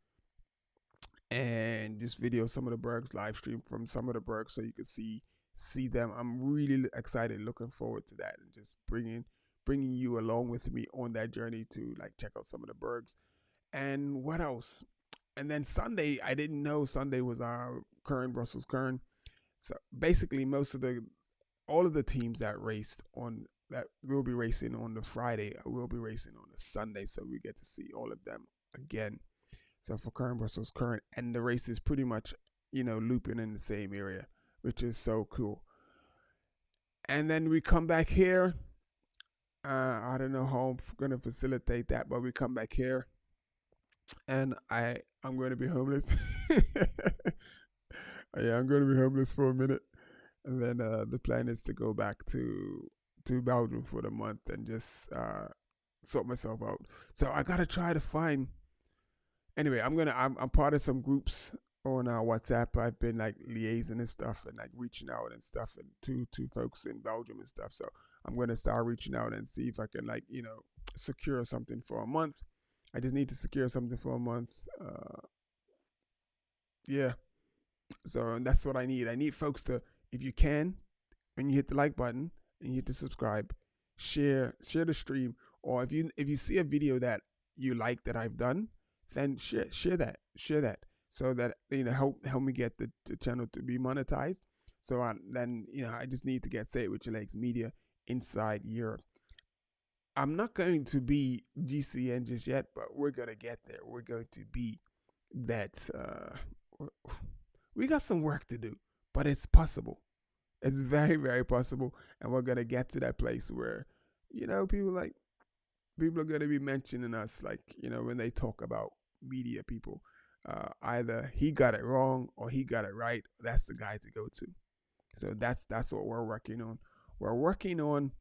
and just video some of the bergs, live stream from some of the bergs so you can see them. I'm really excited, looking forward to that, and just bringing you along with me on that journey to like check out some of the bergs. And what else? And then Sunday, I didn't know Sunday was our Brussels Kern. So basically, all of the teams that will be racing on the Friday will be racing on the Sunday. So we get to see all of them again. So for Brussels Kern, and the race is pretty much, looping in the same area, which is so cool. And then we come back here. I don't know how I'm going to facilitate that, but we come back here. And I'm going to be homeless. Yeah, I'm going to be homeless for a minute. And then the plan is to go back to Belgium for the month and just sort myself out. So I got to try to find... Anyway, I'm part of some groups on WhatsApp. I've been like liaising and stuff and like reaching out and stuff, and to folks in Belgium and stuff. So I'm going to start reaching out and see if I can secure something for a month. I just need to secure something for a month. Yeah. So that's what I need. I need folks to, if you can, when you hit the like button and you hit the subscribe, share the stream. Or if you see a video that you like that I've done, then share that. So that, help me get the channel to be monetized. So I just need to get Say It With Your Legs Media inside Europe. I'm not going to be GCN just yet, but we're going to get there. We're going to be that. We got some work to do, but it's possible. It's very, very possible. And we're going to get to that place where, people are going to be mentioning us, when they talk about media people. Either he got it wrong or he got it right. That's the guy to go to. So that's what we're working on. We're working on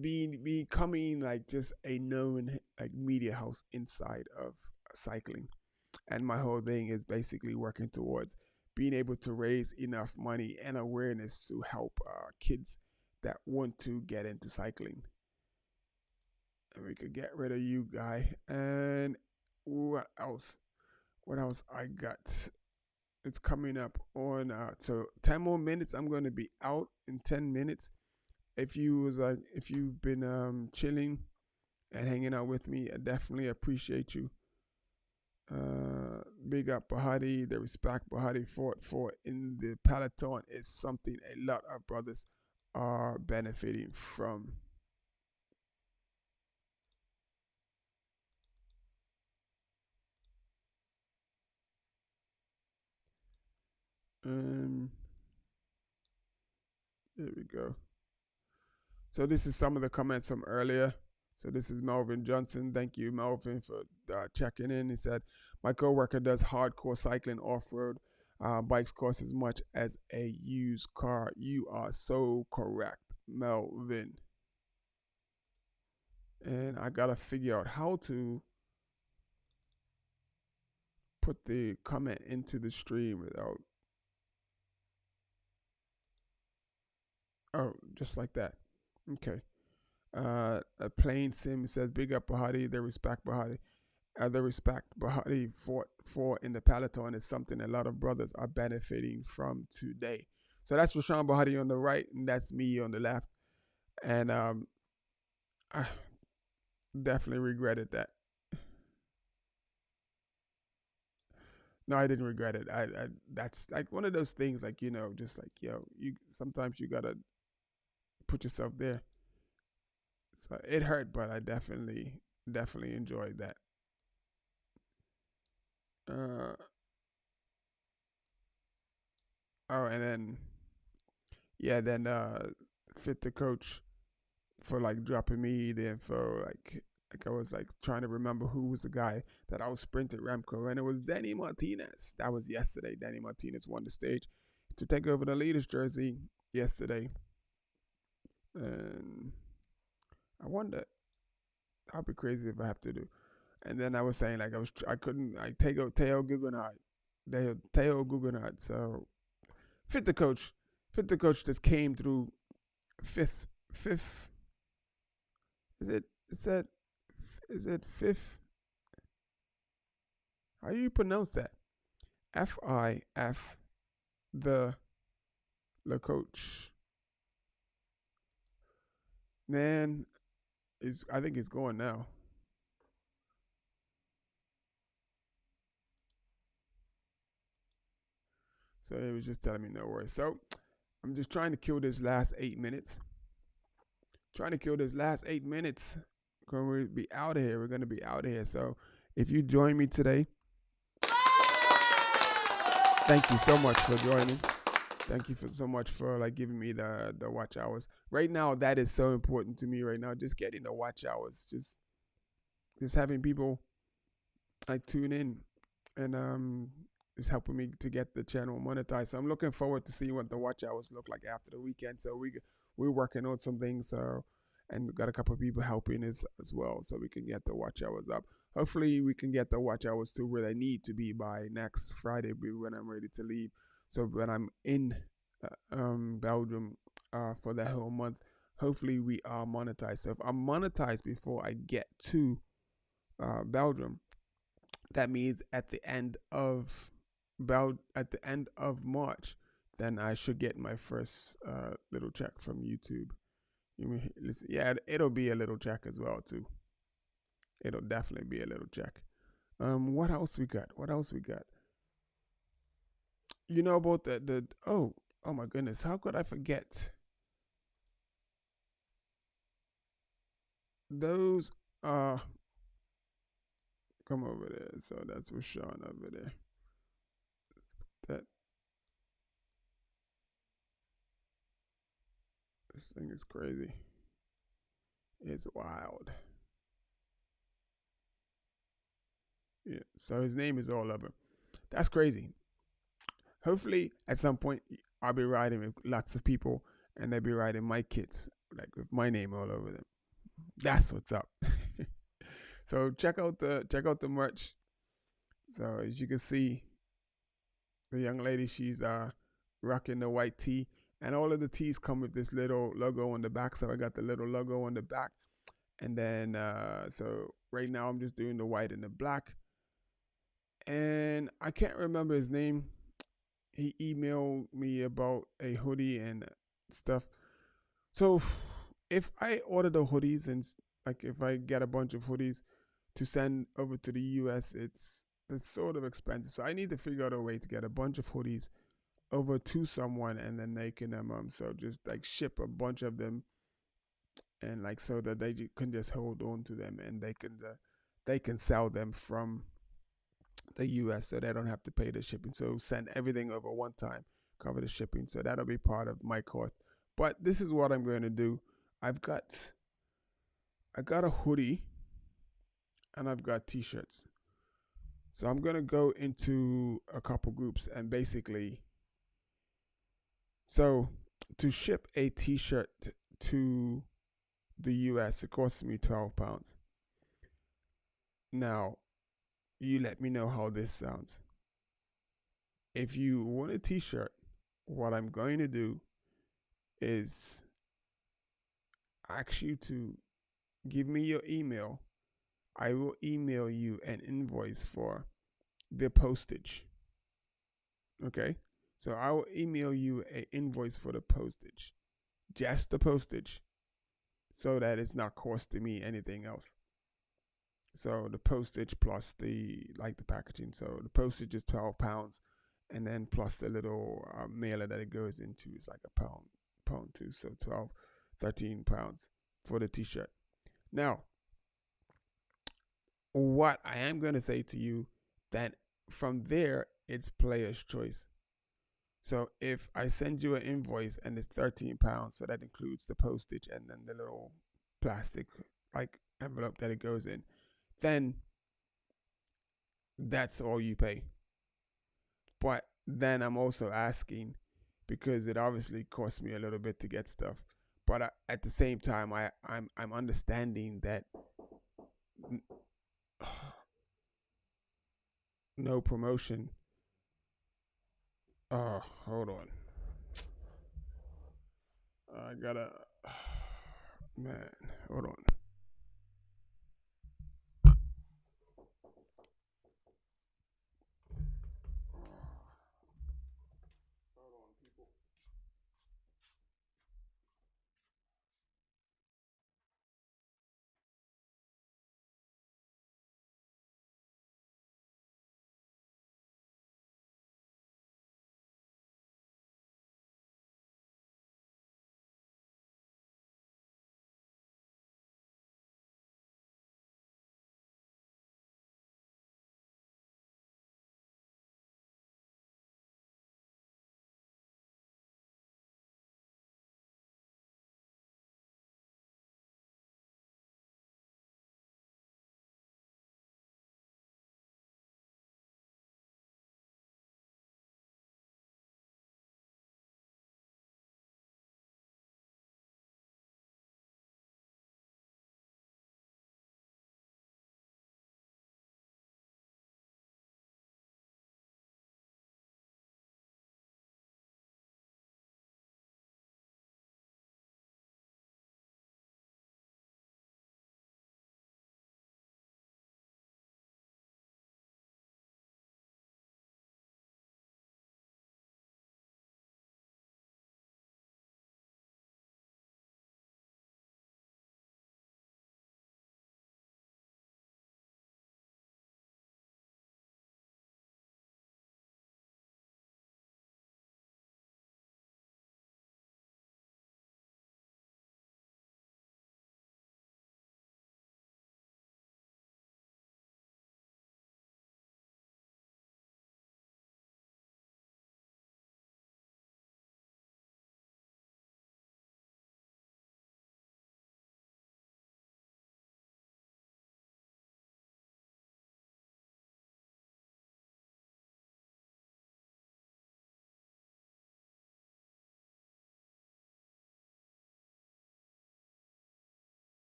becoming just a known media house inside of cycling. And my whole thing is basically working towards being able to raise enough money and awareness to help kids that want to get into cycling. And we could get rid of you, guy. And what else I got? It's coming up on so 10 more minutes. I'm going to be out in 10 minutes. If you've been chilling and hanging out with me, I definitely appreciate you. Big up Bahati. The respect Bahati fought for in the peloton is something a lot of brothers are benefiting from. There we go. So this is some of the comments from earlier. So this is Melvin Johnson. Thank you, Melvin, for checking in. He said, my coworker does hardcore cycling off-road. Bikes cost as much as a used car. You are so correct, Melvin. And I gotta figure out how to put the comment into the stream without. Oh, just like that. Okay. A plain sim says, "Big up Bahati. They respect Bahati. The respect Bahati fought for in the Peloton is something a lot of brothers are benefiting from today." So that's Rashawn Bahati on the right, and that's me on the left. And I definitely regretted that. No, I didn't regret it. I that's like one of those things, like, just like, you sometimes you gotta put yourself there. So it hurt, but I definitely enjoyed that. Oh, and then Fit the coach for like dropping me the info. Like I was like trying to remember who was the guy that I was sprinting Remco, and it was Danny Martinez. That was yesterday. Danny Martinez won the stage to take over the leader's jersey yesterday, and I wonder, I'd be crazy if I have to do. And then I was saying like I couldn't like Teo Guggenhardt, So Fit the coach just came through fifth. Is it fifth? How do you pronounce that? FIF, the coach. Man, I think he's going now. So he was just telling me no worries. So I'm just trying to kill this last 8 minutes. Gonna be out of here. We're gonna be out of here. So if you join me today, thank you so much for joining. Thank you so much for like giving me the watch hours. Right now, that is so important to me right now. Just getting the watch hours. Just having people like tune in and is helping me to get the channel monetized. So I'm looking forward to seeing what the watch hours look like after the weekend. So we're working on some things. And we've got a couple of people helping us as well, so we can get the watch hours up. Hopefully, we can get the watch hours to where they need to be by next Friday, when I'm ready to leave. So when I'm in Belgium for that whole month, hopefully we are monetized. So if I'm monetized before I get to Belgium, that means at the end of March, then I should get my first little check from YouTube. Listen, yeah, it'll be a little check as well too. It'll definitely be a little check. What else we got? You know about the oh my goodness, how could I forget? Those come over there. So that's Rashawn over there. This thing is crazy. It's wild. Yeah, so his name is all over. That's crazy. Hopefully, at some point, I'll be riding with lots of people, and they'll be riding my kids, like with my name all over them. That's what's up. So check out the merch. So as you can see, the young lady, she's rocking the white tee. And all of the tees come with this little logo on the back. So I got the little logo on the back. And then, so right now I'm just doing the white and the black. And I can't remember his name. He emailed me about a hoodie and stuff. So if I order the hoodies and like if I get a bunch of hoodies to send over to the US, it's sort of expensive. So I need to figure out a way to get a bunch of hoodies over to someone, and then they can so just like ship a bunch of them, and like so that they can just hold on to them, and they can sell them from the US, so they don't have to pay the shipping. So send everything over one time, cover the shipping. So that'll be part of my cost. But this is what I'm going to do. I got a hoodie and I've got t-shirts. So I'm going to go into a couple groups and basically, so to ship a t-shirt to the US, it costs me £12. Now, you let me know how this sounds. If you want a t-shirt, what I'm going to do is ask you to give me your email. I will email you an invoice for the postage. Okay? So I will email you an invoice for the postage. Just the postage. So that it's not costing me anything else. So the postage plus the packaging. So the postage is £12, and then plus the little mailer that it goes into is like a pound too. So 12, £13 for the t-shirt. Now, what I am going to say to you, that from there it's player's choice. So if I send you an invoice and it's £13, so that includes the postage and then the little plastic envelope that it goes in, then that's all you pay. But then I'm also asking, because it obviously costs me a little bit to get stuff, but at the same time I'm understanding that no promotion. Oh, hold on. I gotta, man, hold on.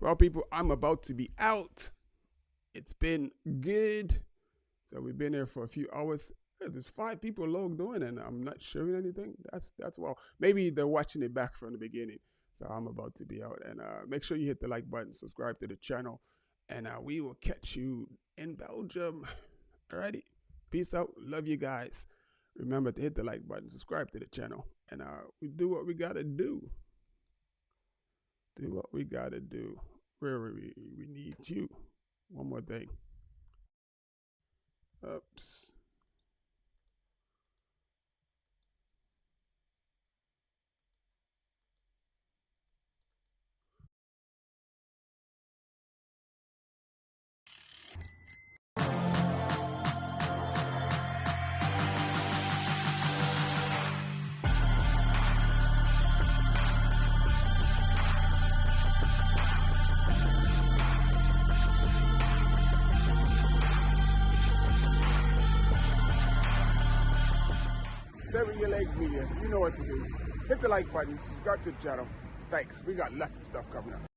Well, people, I'm about to be out. It's been good. So we've been here for a few hours. There's 5 people logged on and I'm not showing anything. That's well. Maybe they're watching it back from the beginning. So I'm about to be out. And make sure you hit the like button, subscribe to the channel, and we will catch you in Belgium. Alrighty. Peace out. Love you guys. Remember to hit the like button, subscribe to the channel, and we do what we gotta do. Do what we gotta do. Where we need you. One more thing. Oops. Sever your legs media. You know what to do. Hit the like button, subscribe to the channel. Thanks. We got lots of stuff coming up.